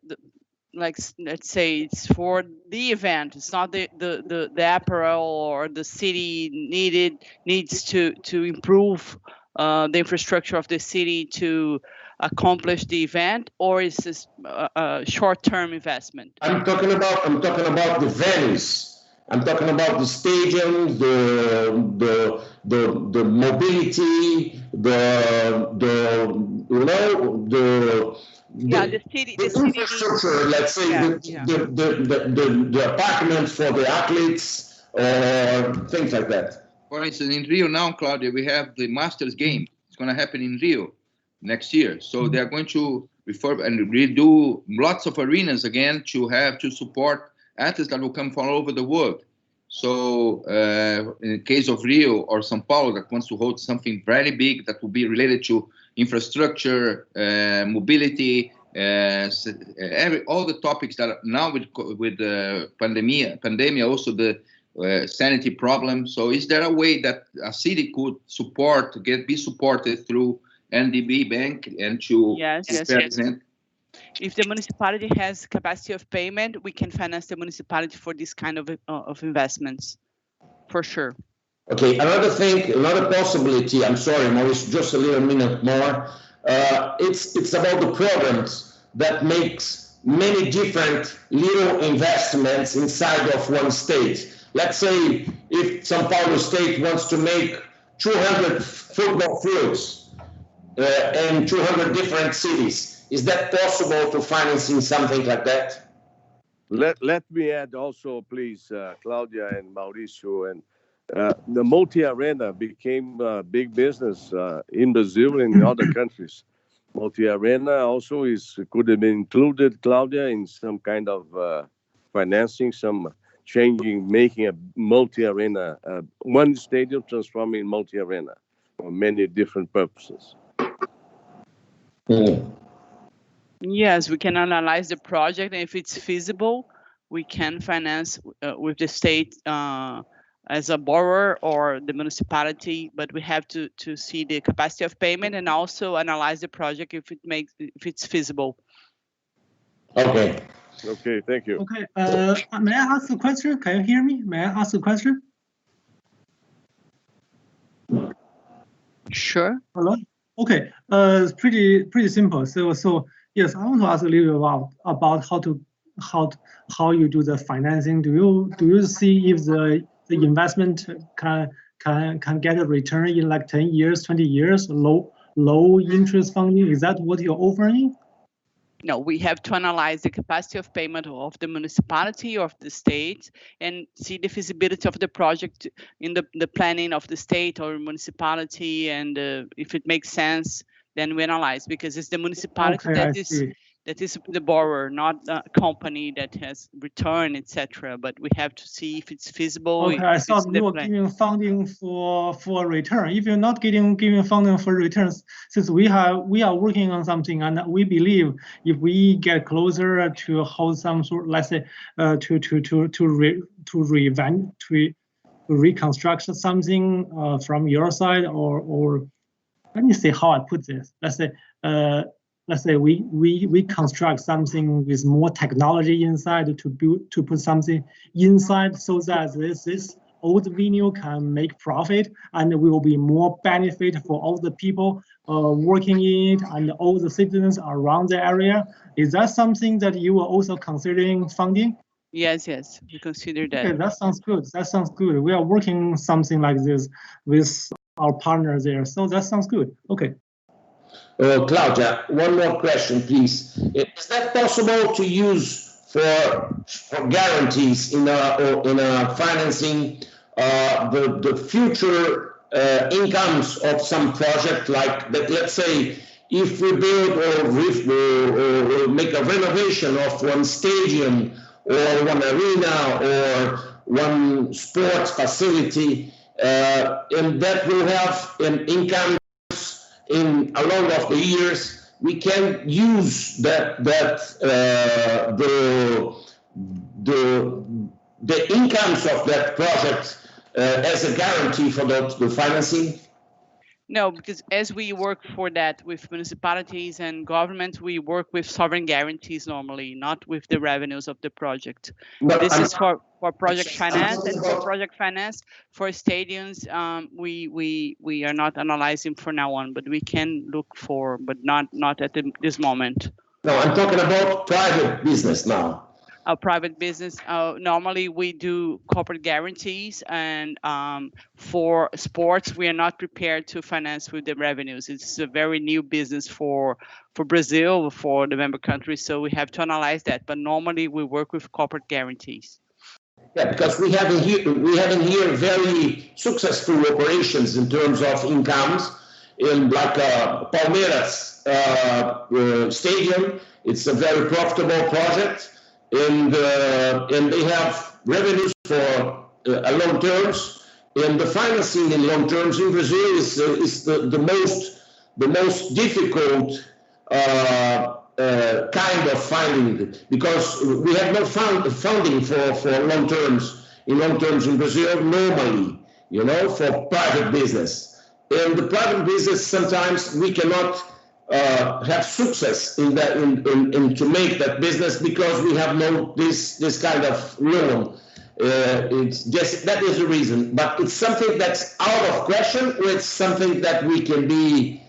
like, let's say it's for the event. It's not the apparel or the city needs to improve the infrastructure of the city to accomplish the event, or is this a short-term investment? I'm talking about the venues. I'm talking about the stadiums, the mobility, the city infrastructure. Let's say the apartments for the athletes or things like that. For instance, in Rio now, Claudia, we have the Masters game. It's going to happen in Rio next year. So they're going to refurb and redo lots of arenas again to support athletes that will come from all over the world. So in the case of Rio or São Paulo that wants to hold something very big that will be related to infrastructure, mobility, all the topics that are now with the pandemic, also the sanity problem. So is there a way that a city could be supported through NDB Bank and to represent? If the municipality has capacity of payment, we can finance the municipality for this kind of investments, for sure. Okay, another possibility, I'm sorry, Maurice, just a little minute more. It's about the programs that makes many different little investments inside of one state. Let's say if São Paulo state wants to make 200 football fields in 200 different cities, is that possible to financing something like that? Let me add also, please, Claudia and Mauricio, and the multi-arena became a big business in Brazil and in other countries. Multi-arena also could have been included, Claudia, in some kind of financing, making a multi-arena, one stadium transforming multi-arena for many different purposes. Yes, we can analyze the project, and if it's feasible, we can finance with the state as a borrower or the municipality, but we have to see the capacity of payment and also analyze the project if it's feasible. Okay. Okay, thank you. Okay, may I ask a question? Can you hear me? May I ask a question? Sure. Hello. Okay. It's pretty simple. So yes, I want to ask a little bit about how you do the financing. Do you see if the investment can get a return in like 10 years, 20 years, low interest funding? Is that what you're offering? No, we have to analyze the capacity of payment of the municipality or of the state and see the feasibility of the project in the planning of the state or municipality, and if it makes sense, then we analyze, because it's the municipality that is the borrower, not a company that has return, etc. But we have to see if it's feasible. Okay, I thought you were giving funding for return. If you're not giving funding for returns, since we are working on something, and we believe if we get closer to hold some sort, let's say, to reconstruct something from your side, or let me see how I put this. Let's say we construct something with more technology inside to put something inside, so that this old venue can make profit, and will be more benefit for all the people working in it and all the citizens around the area. Is that something that you are also considering funding? Yes, we consider that. Okay, that sounds good. We are working something like this with our partners there, so that sounds good. Okay. Claudia, one more question, please. Is that possible to use for guarantees in a financing the future incomes of some project, like that? Let's say if we build or make a renovation of one stadium or one arena or one sports facility, and that will have an income along of the years, we can use the incomes of that project as a guarantee for the financing? No, because as we work for that with municipalities and governments, we work with sovereign guarantees normally, not with the revenues of the project. But This is for project finance, and for project finance for stadiums, we are not analyzing for now on, but we can look for, but not at this moment. No, I'm talking about private business now. Private business, normally we do corporate guarantees, and for sports, we are not prepared to finance with the revenues. It's a very new business for Brazil, for the member countries, so we have to analyze that. But normally we work with corporate guarantees. Yeah, because we have in here very successful operations in terms of incomes in like Palmeiras stadium. It's a very profitable project. And they have revenues for long terms, and the financing in long terms in Brazil is the most difficult kind of funding, because we have no funding for long terms in Brazil normally, you know, for private business. And the private business, sometimes we cannot have success in that, in to make that business, because we have no this kind of loan. It's just that is the reason. But it's something that's out of question, or it's something that we can be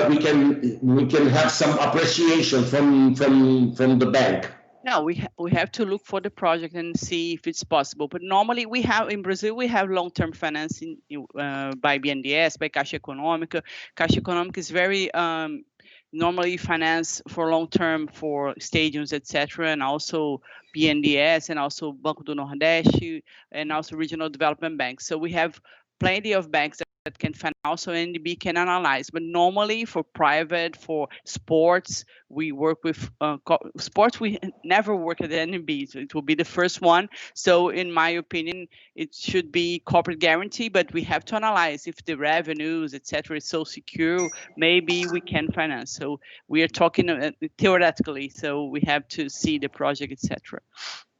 we can have some appreciation from the bank. No, we have to look for the project and see if it's possible. But normally we have in Brazil, we have long-term financing by BNDES, by Caixa Econômica. Caixa Econômica is very normally finance for long-term for stadiums, etc., and also BNDES, and also Banco do Nordeste, and also regional development banks. So we have plenty of banks that can finance, also NDB can analyze. But normally for private, for sports, we work with sports. We never work at the NDB, so it will be the first one. So in my opinion, it should be corporate guarantee, but we have to analyze if the revenues, etc., is so secure, maybe we can finance. So we are talking theoretically, so we have to see the project, etc.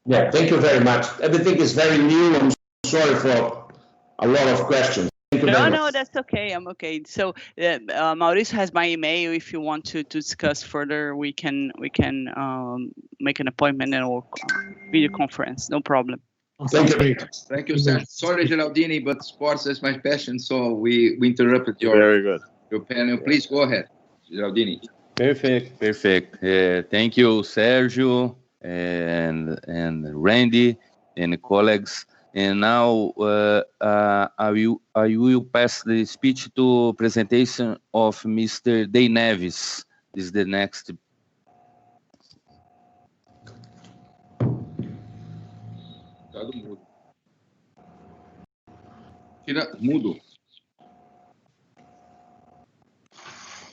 Yeah, thank you very much. Everything is very new. I'm sorry for a lot of questions. No, that's okay. I'm okay. So Mauricio has my email. If you want to discuss further, we can make an appointment or video conference. No problem. Thank you. Thank you, sir. Sorry, Geraldini, but sports is my passion, so we interrupted your panel. Please go ahead, Geraldini. Perfect. Thank you, Sergio and Randy and colleagues. And now I will pass the speech to presentation of Mr. Day Neves. This is the next. Mudo.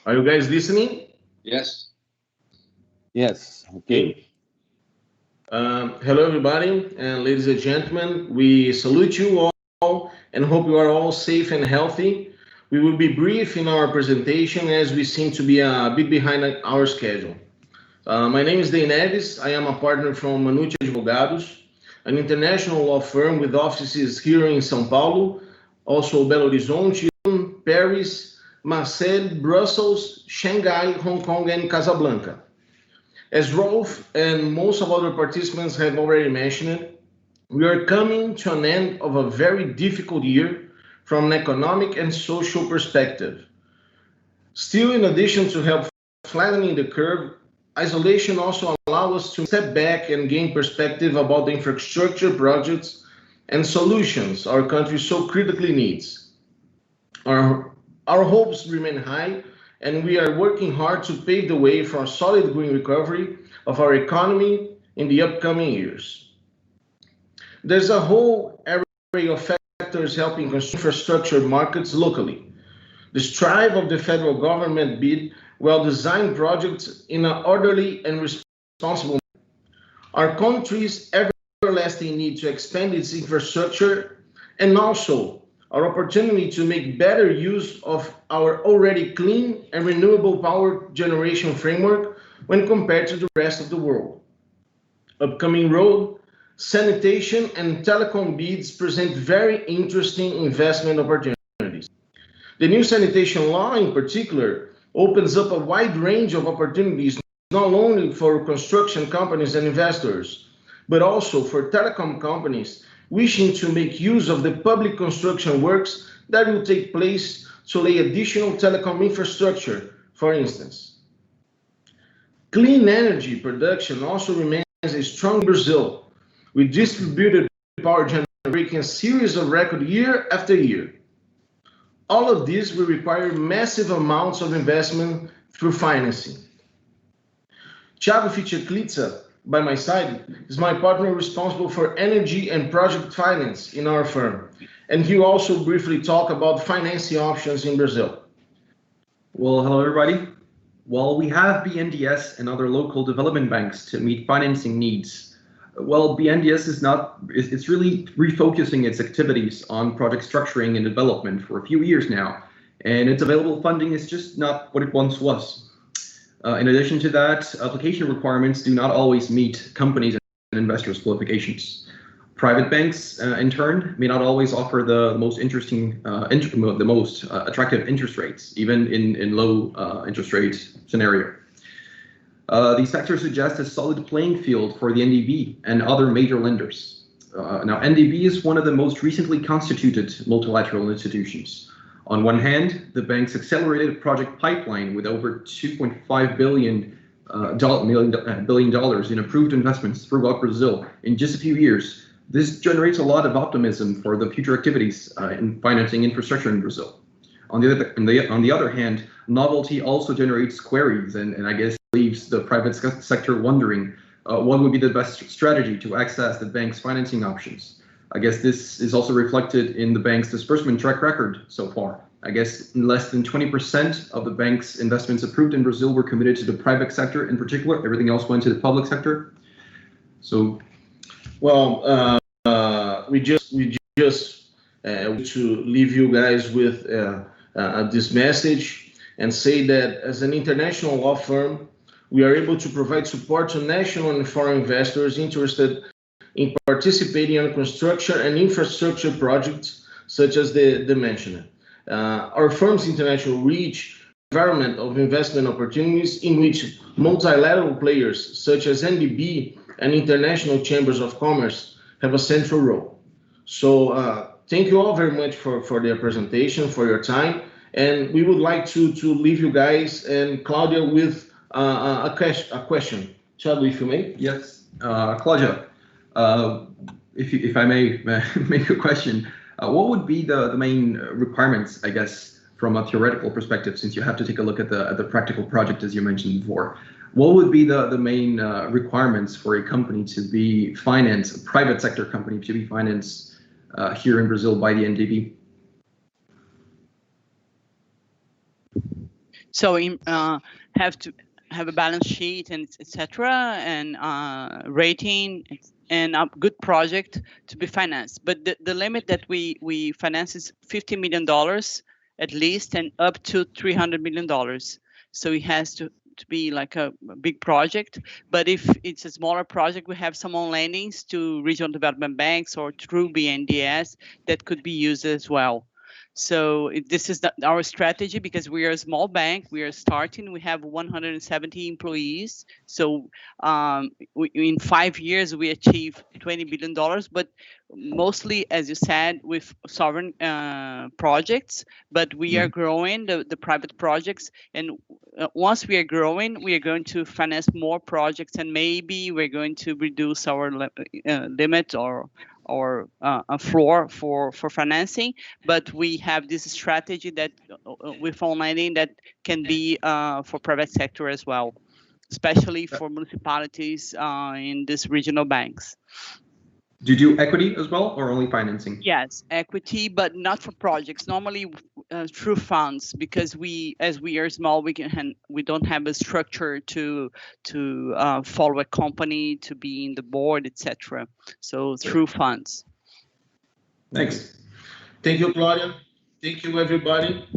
Are you guys listening? Yes. Yes. Okay. Hello, everybody, and ladies and gentlemen. We salute you all and hope you are all safe and healthy. We will be brief in our presentation as we seem to be a bit behind our schedule. My name is Day Neves. I am a partner from Manute Advogados, an international law firm with offices here in São Paulo, also Belo Horizonte, Paris, Marseille, Brussels, Shanghai, Hong Kong, and Casablanca. As Rolf and most of other participants have already mentioned, we are coming to an end of a very difficult year from an economic and social perspective. Still, in addition to help flattening the curve, isolation also allows us to step back and gain perspective about the infrastructure projects and solutions our country so critically needs. Our hopes remain high, and we are working hard to pave the way for a solid green recovery of our economy in the upcoming years. There's a whole array of factors helping infrastructure markets locally. The strive of the federal government bid well-designed projects in an orderly and responsible manner. Our country's everlasting need to expand its infrastructure, and also our opportunity to make better use of our already clean and renewable power generation framework when compared to the rest of the world. Upcoming road, sanitation, and telecom bids present very interesting investment opportunities. The new sanitation law in particular opens up a wide range of opportunities, not only for construction companies and investors, but also for telecom companies wishing to make use of the public construction works that will take place to lay additional telecom infrastructure, for instance. Clean energy production also remains strong in Brazil, with distributed power generation breaking a series of records year after year. All of this will require massive amounts of investment through financing. Thiago Ficheclitza, by my side, is my partner responsible for energy and project finance in our firm, and he will also briefly talk about financing options in Brazil. Well, hello everybody. While we have BNDES and other local development banks to meet financing needs, well, BNDES it's really refocusing its activities on project structuring and development for a few years now, and its available funding is just not what it once was. In addition to that, application requirements do not always meet companies and investors' qualifications. Private banks, in turn, may not always offer the most interesting, the most attractive interest rates, even in low interest rate scenario. These factors suggest a solid playing field for the NDB and other major lenders. Now, NDB is one of the most recently constituted multilateral institutions. On one hand, the bank's accelerated project pipeline with over $2.5 billion in approved investments throughout Brazil in just a few years. This generates a lot of optimism for the future activities in financing infrastructure in Brazil. On the other hand, novelty also generates queries and I guess leaves the private sector wondering what would be the best strategy to access the bank's financing options. I guess this is also reflected in the bank's disbursement track record so far. I guess less than 20% of the bank's investments approved in Brazil were committed to the private sector in particular. Everything else went to the public sector. So, well, we just to leave you guys with this message and say that as an international law firm, we are able to provide support to national and foreign investors interested in participating in construction and infrastructure projects such as the mentioned. Our firm's international reach, environment of investment opportunities in which multilateral players such as NDB and international chambers of commerce have a central role. So thank you all very much for their presentation, for your time. And we would like to leave you guys and Claudia with a question. Thiago, if you may. Yes, Claudia, if I may make a question, what would be the main requirements, I guess, from a theoretical perspective, since you have to take a look at the practical project, as you mentioned before? What would be the main requirements for a company to be financed, a private sector company to be financed here in Brazil by the NDB? So have to have a balance sheet and etc. and rating and a good project to be financed. But the limit that we finance is $50 million at least and up to $300 million. So it has to be like a big project. But if it's a smaller project, we have some on lendings to regional development banks or through BNDES that could be used as well. So this is our strategy because we are a small bank. We are starting. We have 170 employees. So in 5 years, we achieved $20 billion, but mostly, as you said, with sovereign projects. But we are growing the private projects. And once we are growing, we are going to finance more projects. And maybe we're going to reduce our limit or a floor for financing, but we have this strategy that with on lending that can be for private sector as well, especially for municipalities in these regional banks. Do you do equity as well, or only financing? Yes, equity, but not for projects. Normally through funds, because as we are small, we don't have a structure to follow a company, to be in the board, etc. So through funds. Thanks. Thank you, Claudia. Thank you, everybody.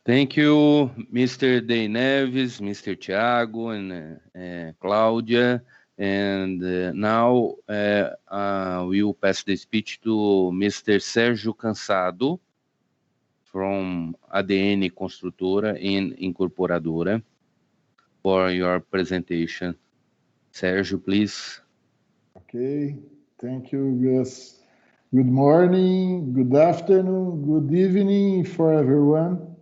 Thank you, Mr. De Neves, Mr. Thiago, and Claudia. And now we will pass the speech to Mr. Sérgio Cansado. from ADN Construtora and Incorporadora for your presentation. Sérgio, please. Okay, thank you, Gus. Good morning, good afternoon, good evening for everyone.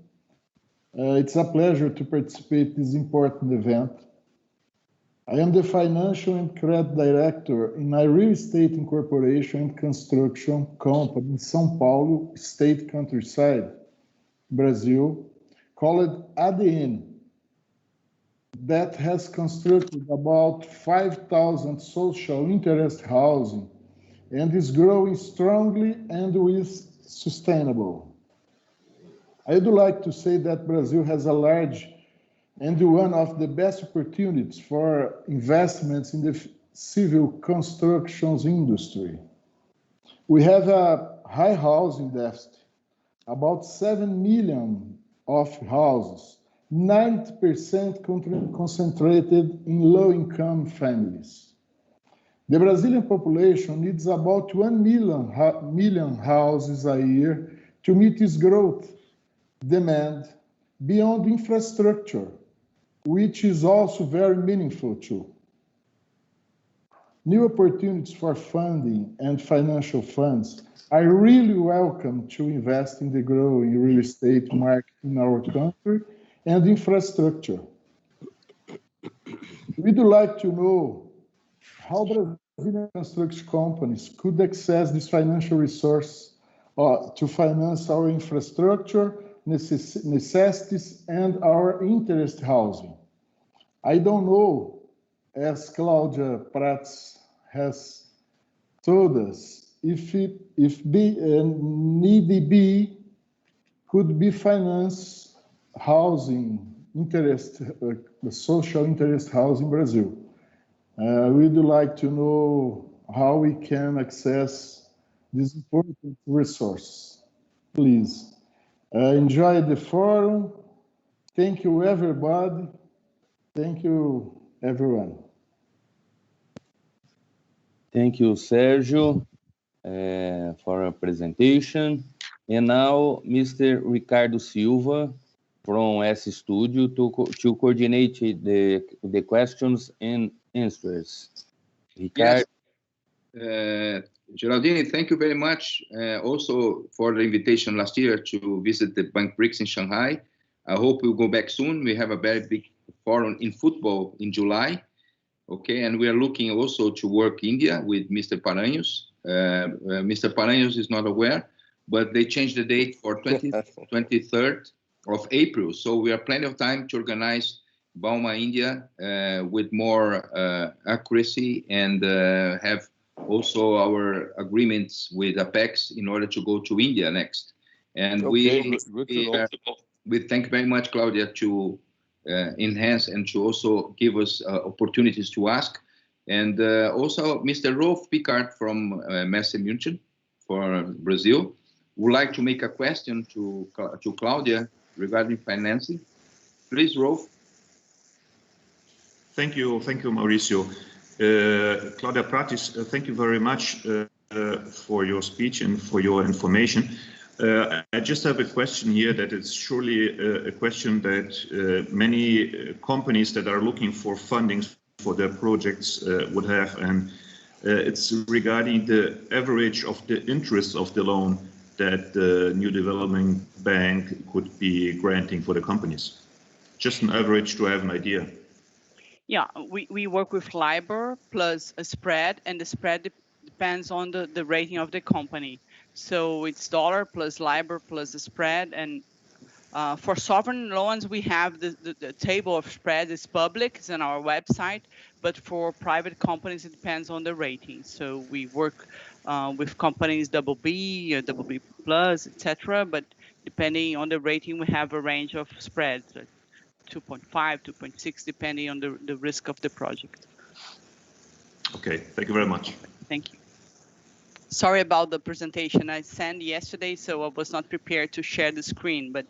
It's a pleasure to participate in this important event. I am the Financial and Credit Director in a real estate incorporation and construction company in São Paulo, state countryside, Brazil, called ADN, that has constructed about 5,000 social interest housing and is growing strongly and is sustainable. I would like to say that Brazil has a large and one of the best opportunities for investments in the civil constructions industry. We have a high housing deficit, about 7 million of houses, 90% concentrated in low-income families. The Brazilian population needs about 1 million houses a year to meet its growth demand beyond infrastructure, which is also very meaningful too. New opportunities for funding and financial funds are really welcome to invest in the growing real estate market in our country and infrastructure. We'd like to know how Brazilian construction companies could access this financial resource to finance our infrastructure necessities and our interest housing. I don't know, as Claudia Prats has told us, if NIDB could be financed housing interest, social interest housing in Brazil. We'd like to know how we can access this important resource. Please. Enjoy the forum. Thank you, everybody. Thank you, everyone. Thank you, Sérgio, for your presentation. And now, Mr. Ricardo Silva from S Studio to coordinate the questions and answers. Ricardo. Yes. Geraldine, thank you very much also for the invitation last year to visit the Banco BRICS in Shanghai. I hope we'll go back soon. We have a very big forum in football in July. Okay, and we are looking also to work India with Mr. Paranhos. Mr. Paranhos is not aware, but they changed the date for 23rd of April. So we have plenty of time to organize Bauma India with more accuracy and have also our agreements with Apex in order to go to India next. And we thank very much, Claudia, to enhance and to also give us opportunities to ask. And also Mr. Rolf Picard from Messe München for Brazil would like to make a question to Claudia regarding financing. Please, Rolf. Thank you, Mauricio. Claudia Pratis, thank you very much for your speech and for your information. I just have a question here that is surely a question that many companies that are looking for funding for their projects would have, and it's regarding the average of the interest of the loan that the new development bank could be granting for the companies. Just an average to have an idea. Yeah, we work with LIBOR plus a spread, and the spread depends on the rating of the company. So it's dollar plus LIBOR plus the spread. And for sovereign loans, we have the table of spread is public, it's on our website. But for private companies, it depends on the rating. So we work with companies BB, BB plus, etc. But depending on the rating, we have a range of spreads. 2.5, 2.6, depending on the risk of the project. Okay, thank you very much. Thank you. Sorry about the presentation I sent yesterday, so I was not prepared to share the screen, but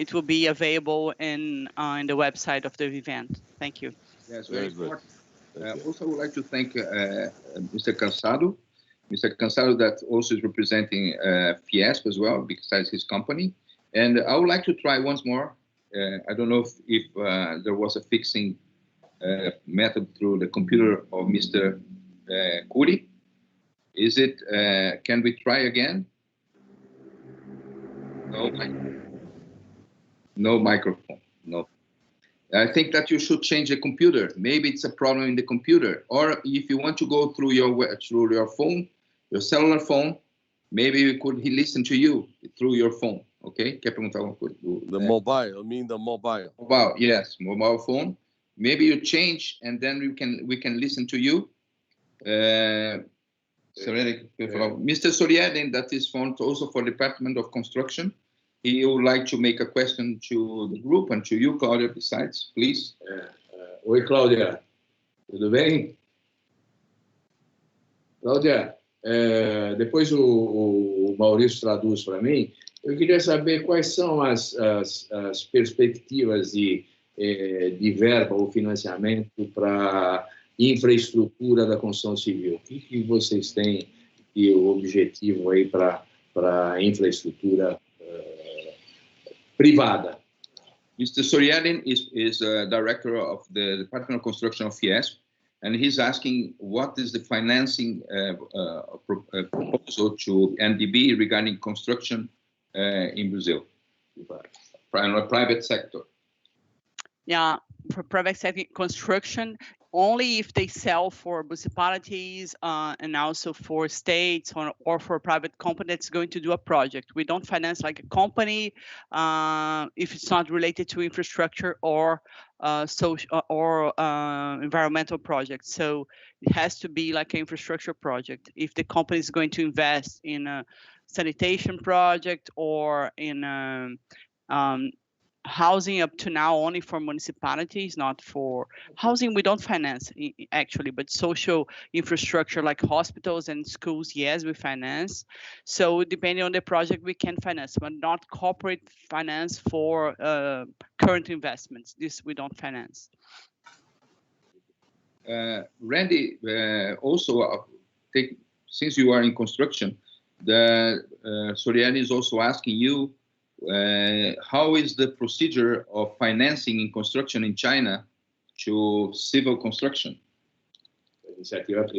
it will be available in the website of the event. Thank you. Yes, very good. Also, I would like to thank Mr. Cansado. Mr. Cansado that also is representing Fiesp as well, besides his company. And I would like to try once more. I don't know if there was a fixing method through the computer of Mr. Kuri. Is it, can we try again? No microphone, no. I think that you should change the computer. Maybe it's a problem in the computer. Or if you want to go through your phone, your cellular phone, maybe we could listen to you through your phone. Okay? Quer perguntar alguma coisa? The mobile, I mean the mobile. Mobile, yes, mobile phone. Maybe you change and then we can listen to you. Mr. Soriadin, that is found also for Department of Construction. He would like to make a question to the group and to you, Claudia, besides, please. Oi, Cláudia. Tudo bem? Cláudia, depois o Maurício traduz para mim. Eu queria saber quais são as perspectivas de verba ou financiamento para infraestrutura da construção civil. O que vocês têm de objetivo aí para infraestrutura privada? Mr. Soriadin is director of the Department of Construction of FIESP, and he's asking what is the financing proposal to NDB regarding construction in Brazil, private sector. Yeah, for private sector construction, only if they sell for municipalities and also for states or for a private company that's going to do a project. We don't finance like a company if it's not related to infrastructure or social or environmental projects. So it has to be like an infrastructure project. If the company is going to invest in a sanitation project or in housing, up to now only for municipalities, not for housing. We don't finance actually, but social infrastructure like hospitals and schools, yes, we finance. So depending on the project, we can finance, but not corporate finance for current investments. This we don't finance. Randy, also since you are in construction, the Soriani is also asking you, how is the procedure of financing in construction in China to civil construction,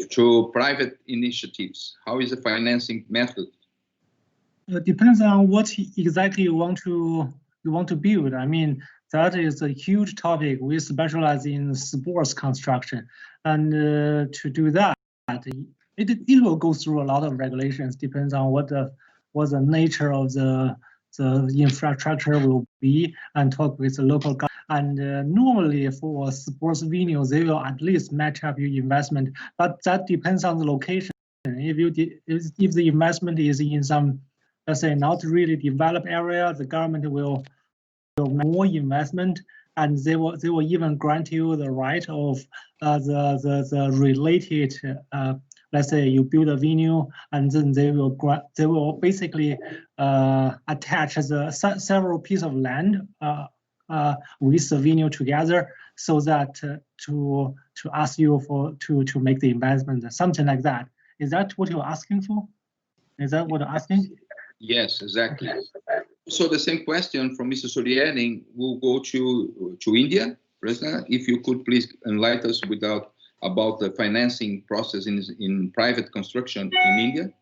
to private initiatives? How is the financing method? It depends on what exactly you want to build. I mean, that is a huge topic. We specialize in sports construction, and to do that, it will go through a lot of regulations. Depends on what the nature of the infrastructure will be, and talk with the local government. And normally for sports venues, they will at least match up your investment, but that depends on the location. If the investment is in some, let's say, not really developed area, the government will more investment, and they will even grant you the right of the related. Let's say you build a venue, and then they will basically attach several pieces of land with the venue together, so that to ask you to make the investment, something like that. Is that what you're asking for? Is that what you're asking? Yes, exactly. So the same question from Mr. Soriani will go to India, President. If you could please enlighten us about the financing process in private construction in India.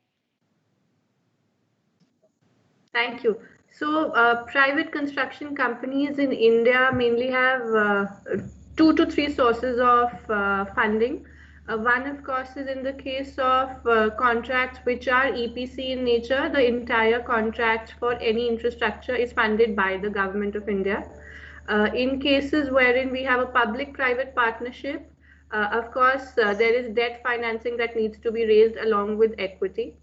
Thank you. So private construction companies in India mainly have 2 to 3 sources of funding. One, of course, is in the case of contracts which are EPC in nature. The entire contract for any infrastructure is funded by the government of India. In cases wherein we have a public-private partnership, of course, there is debt financing that needs to be raised along with equity.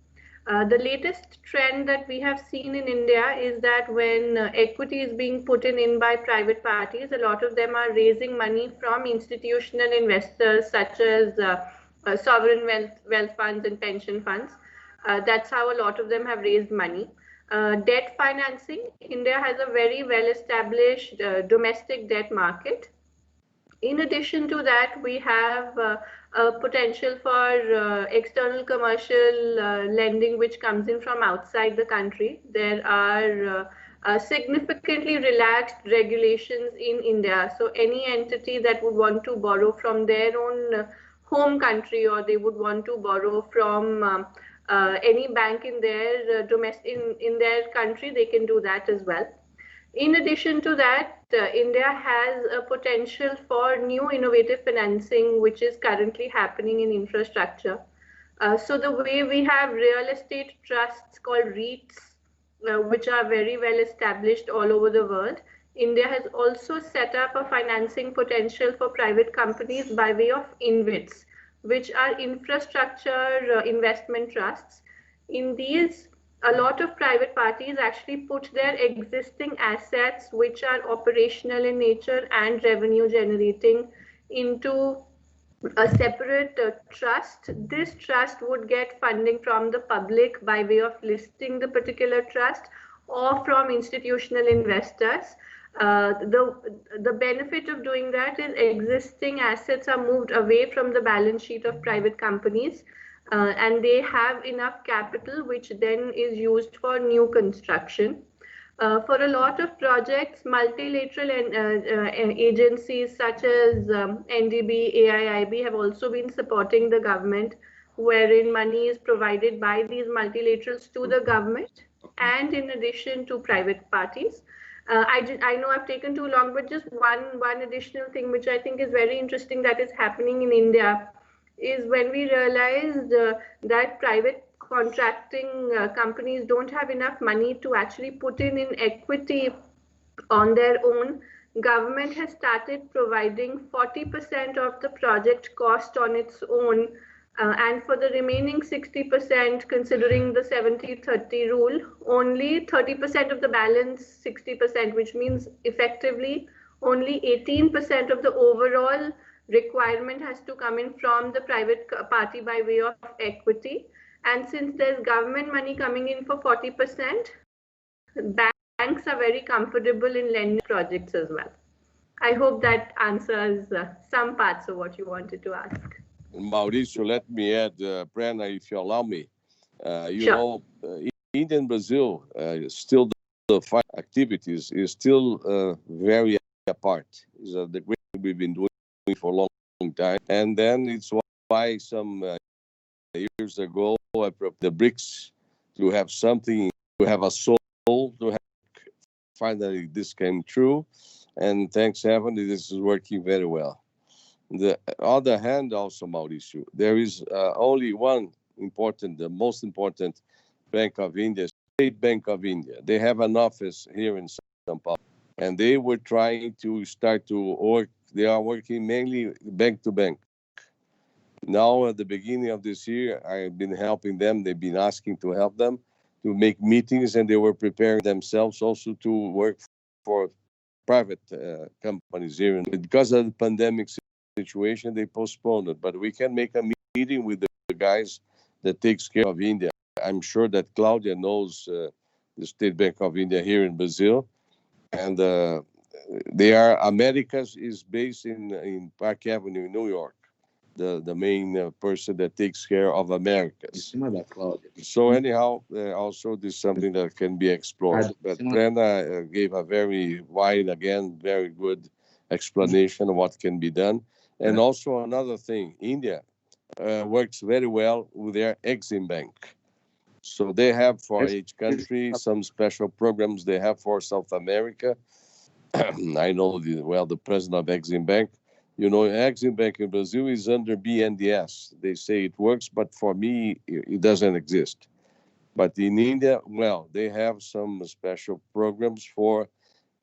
The latest trend that we have seen in India is that when equity is being put in by private parties, a lot of them are raising money from institutional investors such as sovereign wealth funds and pension funds. That's how a lot of them have raised money. Debt financing, India has a very well-established domestic debt market. In addition to that, we have a potential for external commercial lending which comes in from outside the country. There are significantly relaxed regulations in India. So any entity that would want to borrow from their own home country, or they would want to borrow from any bank in their in their country, they can do that as well. In addition to that, India has a potential for new innovative financing, which is currently happening in infrastructure. So the way we have real estate trusts called REITs, which are very well established all over the world, India has also set up a financing potential for private companies by way of InvITs, which are infrastructure investment trusts. In these, a lot of private parties actually put their existing assets, which are operational in nature and revenue generating, into a separate trust. This trust would get funding from the public by way of listing the particular trust or from institutional investors. The benefit of doing that is existing assets are moved away from the balance sheet of private companies, and they have enough capital, which then is used for new construction. For a lot of projects, multilateral agencies such as NDB, AIIB have also been supporting the government, wherein money is provided by these multilaterals to the government and in addition to private parties. I know I've taken too long, but just one additional thing which I think is very interesting that is happening in India is when we realized that private contracting companies don't have enough money to actually put in equity on their own. Government has started providing 40% of the project cost on its own, and for the remaining 60%, considering the 70-30 rule, only 30% of the balance 60%, which means effectively only 18% of the overall requirement has to come in from the private party by way of equity. And since there's government money coming in for 40%, banks are very comfortable in lending projects as well. I hope that answers some parts of what you wanted to ask. Mauricio, let me add, Brenna, if you allow me. You Sure. know, India and Brazil, still the activities is still very apart. Is the great we've been doing for a long time. And then it's why some years ago, I proposed the BRICS to have something, to have a soul, to have, finally this came true. And thanks heaven, this is working very well. On the other hand, also, Mauricio, there is only one important, the most important Bank of India, State Bank of India. They have an office here in São Paulo, and they were trying to start to work. They are working mainly bank to bank. Now, at the beginning of this year, I've been helping them. They've been asking to help them to make meetings, and they were preparing themselves also to work for private companies here. And because of the pandemic situation, they postponed it. But we can make a meeting with the guys that takes care of India. I'm sure that Claudia knows the State Bank of India here in Brazil, and they are Americas is based in Park Avenue, New York. The main person that takes care of Americas. So anyhow, also this is something that can be explored. But Brenda gave a very wide, again, very good explanation of what can be done. And also another thing, India works very well with their Exim Bank. So they have for each country some special programs they have for South America. I know the president of Exim Bank. You know, Exim Bank in Brazil is under BNDES. They say it works, but for me, it doesn't exist. But in India, well, they have some special programs for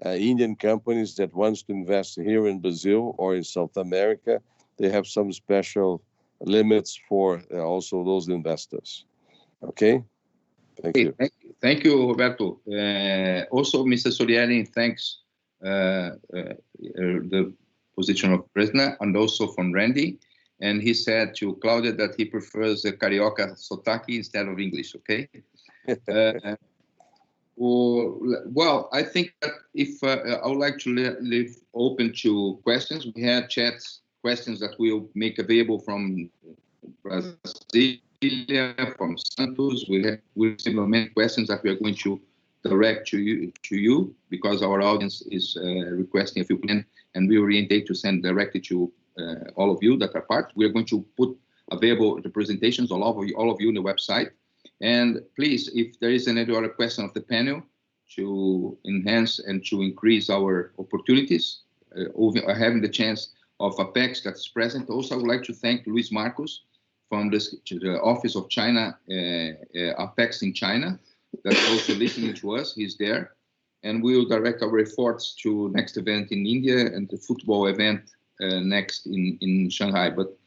Indian companies that wants to invest here in Brazil or in South America. They have some special limits for also those investors. Okay? Thank you. Thank you, Roberto. Also, Mr. Soriani, thanks the position of president and also from Randy. And he said to Claudia that he prefers the Carioca sotaque instead of English, okay? Well, I think that if I would like to leave open to questions. We have questions that we'll make available from Brasilia, from Santos. We have many questions that we are going to direct to you because our audience is requesting a few plans, and we orientate to send directly to all of you that are part. We are going to put available the presentations, all of you on the website. And please, if there is any other question of the panel to enhance and to increase our opportunities, having the chance of Apex that's present. Also, I would like to thank Luis Marcos from the Office of China, Apex in China, that's also listening to us. He's there. And we will direct our efforts to next event in India and the football event next in Shanghai. But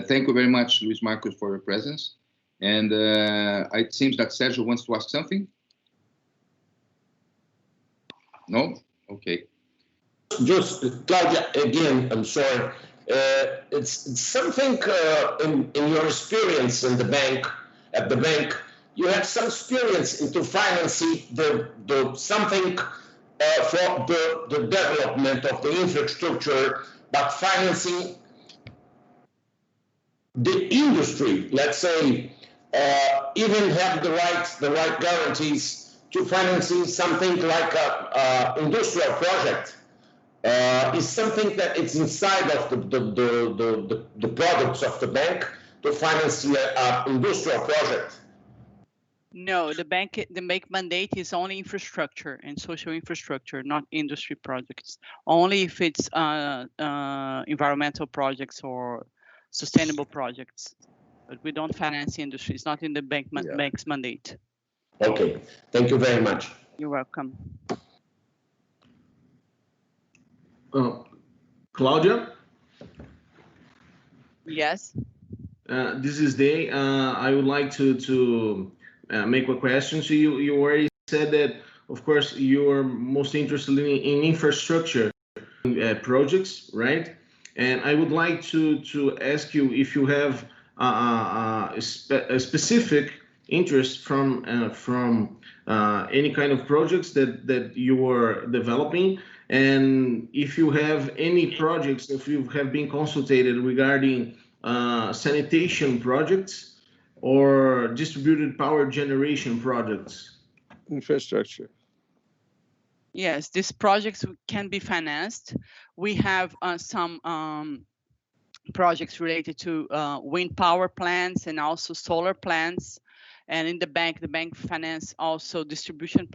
thank you very much, Luis Marcos, for your presence. And it seems that Sergio wants to ask something. No? Okay. Just, Claudia, again, I'm sorry. It's something in your experience in the bank, at the bank, you have some experience into financing something for the development of the infrastructure, but financing the industry, let's say, even have the right guarantees to financing something like a industrial project. Is something that it's inside of the products of the bank to finance an industrial project? No, the bank mandate is only infrastructure and social infrastructure, not industry projects. Only if it's environmental projects or sustainable projects. But we don't finance industry. It's not in the bank's mandate. Okay, thank you very much. You're welcome. Claudia? Yes. This is Day. I would like to make a question to you. You already said that, of course, you are most interested in infrastructure projects, right? And I would like to ask you if you have a specific interest from any kind of projects that you are developing, and if you have any projects, if you have been consulted regarding sanitation projects or distributed power generation projects. Infrastructure. Yes, these projects can be financed. We have some projects related to wind power plants and also solar plants. And in the bank finance also distribution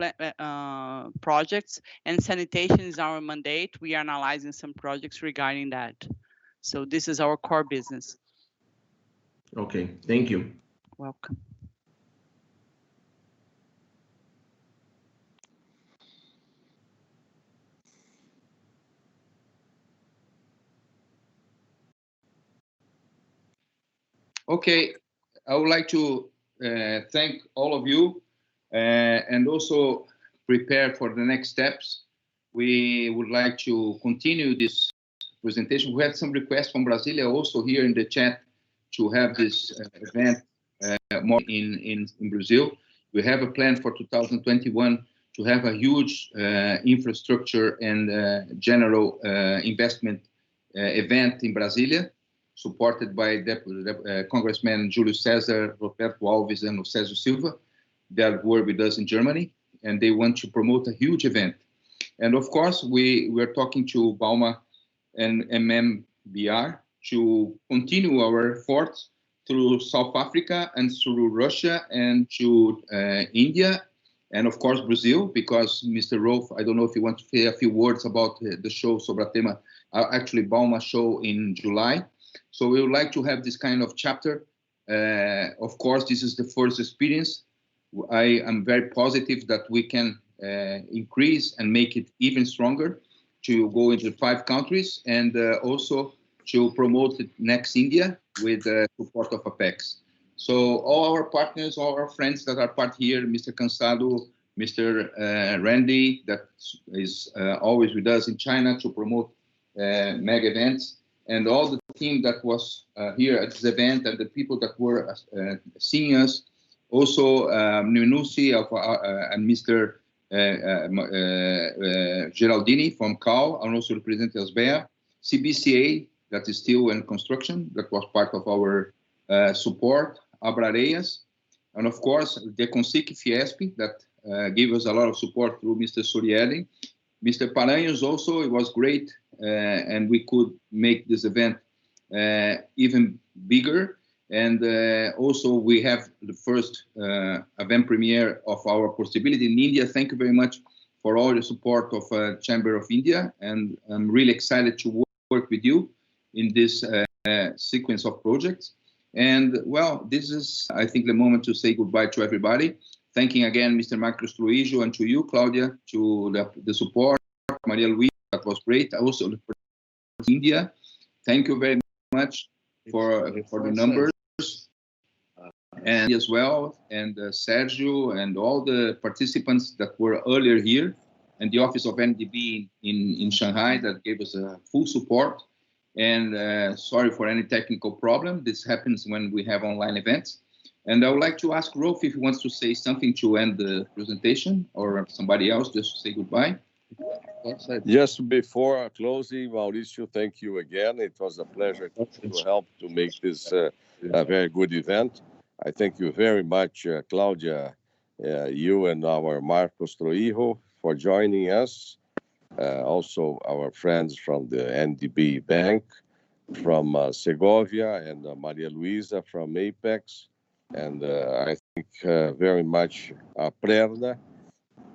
projects, and sanitation is our mandate. We are analyzing some projects regarding that. So this is our core business. Okay, thank you. Welcome. Okay, I would like to thank all of you and also prepare for the next steps. We would like to continue this presentation. We had some requests from Brasileira also here in the chat to have this event more in Brazil. We have a plan for 2021 to have a huge infrastructure and general investment event in Brasilia, supported by Congressman Júlio César, Roberto Alves, and César Silva, that were with us in Germany, and they want to promote a huge event. And of course, we are talking to bauma and MMBR to continue our efforts through South Africa and through Russia and to India, and of course Brazil, because Mr. Rolf, I don't know if you want to say a few words about the show Sobratema, actually bauma show in July. So we would like to have this kind of chapter. Of course, this is the first experience. I am very positive that we can increase and make it even stronger to go into 5 countries and also to promote it next India with the support of Apex. So all our partners, all our friends that are part here, Mr. Cansado, Mr. Randy, that is always with us in China to promote mega events, and all the team that was here at this event and the people that were seeing us. Also, Nunusi and Mr. Geraldini from CAL, and also Representative Asbea, CBCA, that is still in construction, that was part of our support, Abrareias, and of course, the Consic Fiesp, that gave us a lot of support through Mr. Sorielli. Mr. Paranhos also, it was great, and we could make this event even bigger. And also we have the first event premiere of our possibility in India. Thank you very much for all the support of Chamber of India, and I'm really excited to work with you in this sequence of projects. And well, this is, I think, the moment to say goodbye to everybody. Thanking again Mr. Marcos Truijo, and to you, Claudia, to the support. Maria Luisa, that was great. Also, India, thank you very much for the numbers. And as well, and Sergio and all the participants that were earlier here, and the office of NDB in Shanghai that gave us full support. And sorry for any technical problem. This happens when we have online events. And I would like to ask Rolf if he wants to say something to end the presentation, or somebody else just to say goodbye. Just before closing, Mauricio, thank you again. It was a pleasure to help to make this a very good event. I thank you very much, Claudia, you and our Marcos Truijo for joining us. Also our friends from the NDB Bank, from Segovia, and Maria Luisa from Apex. And I think very much Prerna.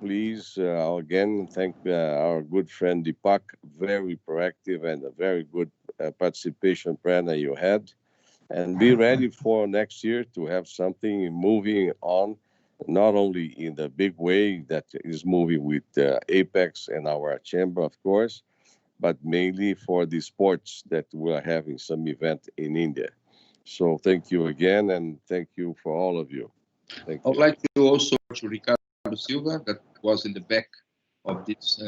Please, again, thank our good friend Deepak, very proactive and a very good participation, Prerna, you had. And be ready for next year to have something moving on, not only in the big way that is moving with Apex and our chamber, of course, but mainly for the sports that we are having some event in India. So thank you again, and thank you for all of you. Thank you. I would like to also to Ricardo Silva, that was in the back of this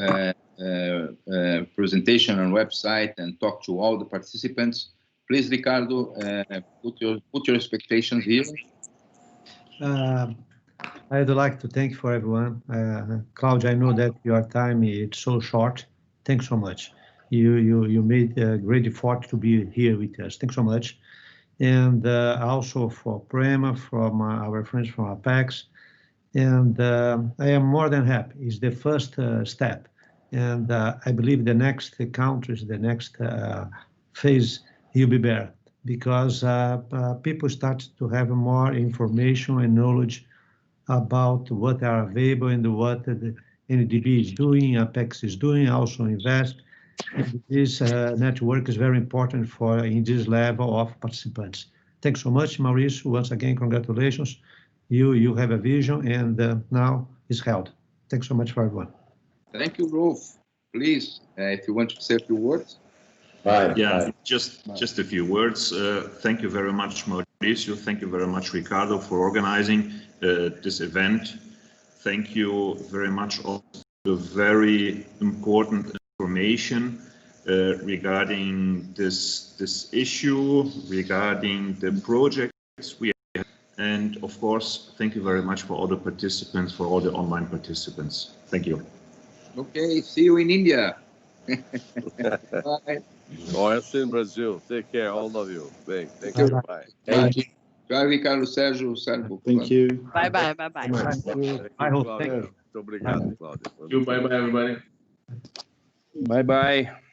presentation and website, and talk to all the participants. Please, Ricardo, put your expectations here. I'd like to thank for everyone. Claudia, I know that your time is so short. Thanks so much. You made a great effort to be here with us. Thanks so much. And also for Prema, from our friends from Apex. And I am more than happy. It's the first step. And I believe the next countries, the next phase, will be better, because people start to have more information and knowledge about what are available and what the NDB is doing, Apex is doing, also invest. And this network is very important for in this level of participants. Thanks so much, Mauricio. Once again, congratulations. You have a vision, and now it's held. Thanks so much for everyone. Thank you, Rolf. Please, if you want to say a few words. Bye. Yeah, just a few words. Thank you very much, Mauricio. Thank you very much, Ricardo, for organizing this event. Thank you very much for the very important information regarding this issue, regarding the projects we have. And of course, thank you very much for all the participants, for all the online participants. Thank you. Okay, see you in India. Bye. Oeste in Brazil. Take care, all of you. Thank you. Bye. Thank you. Bye, Ricardo, Sérgio, Sérgio. Thank you. Bye bye. Thank you, Claudia. Muito obrigado, Claudia. Bye bye, everybody. Bye bye.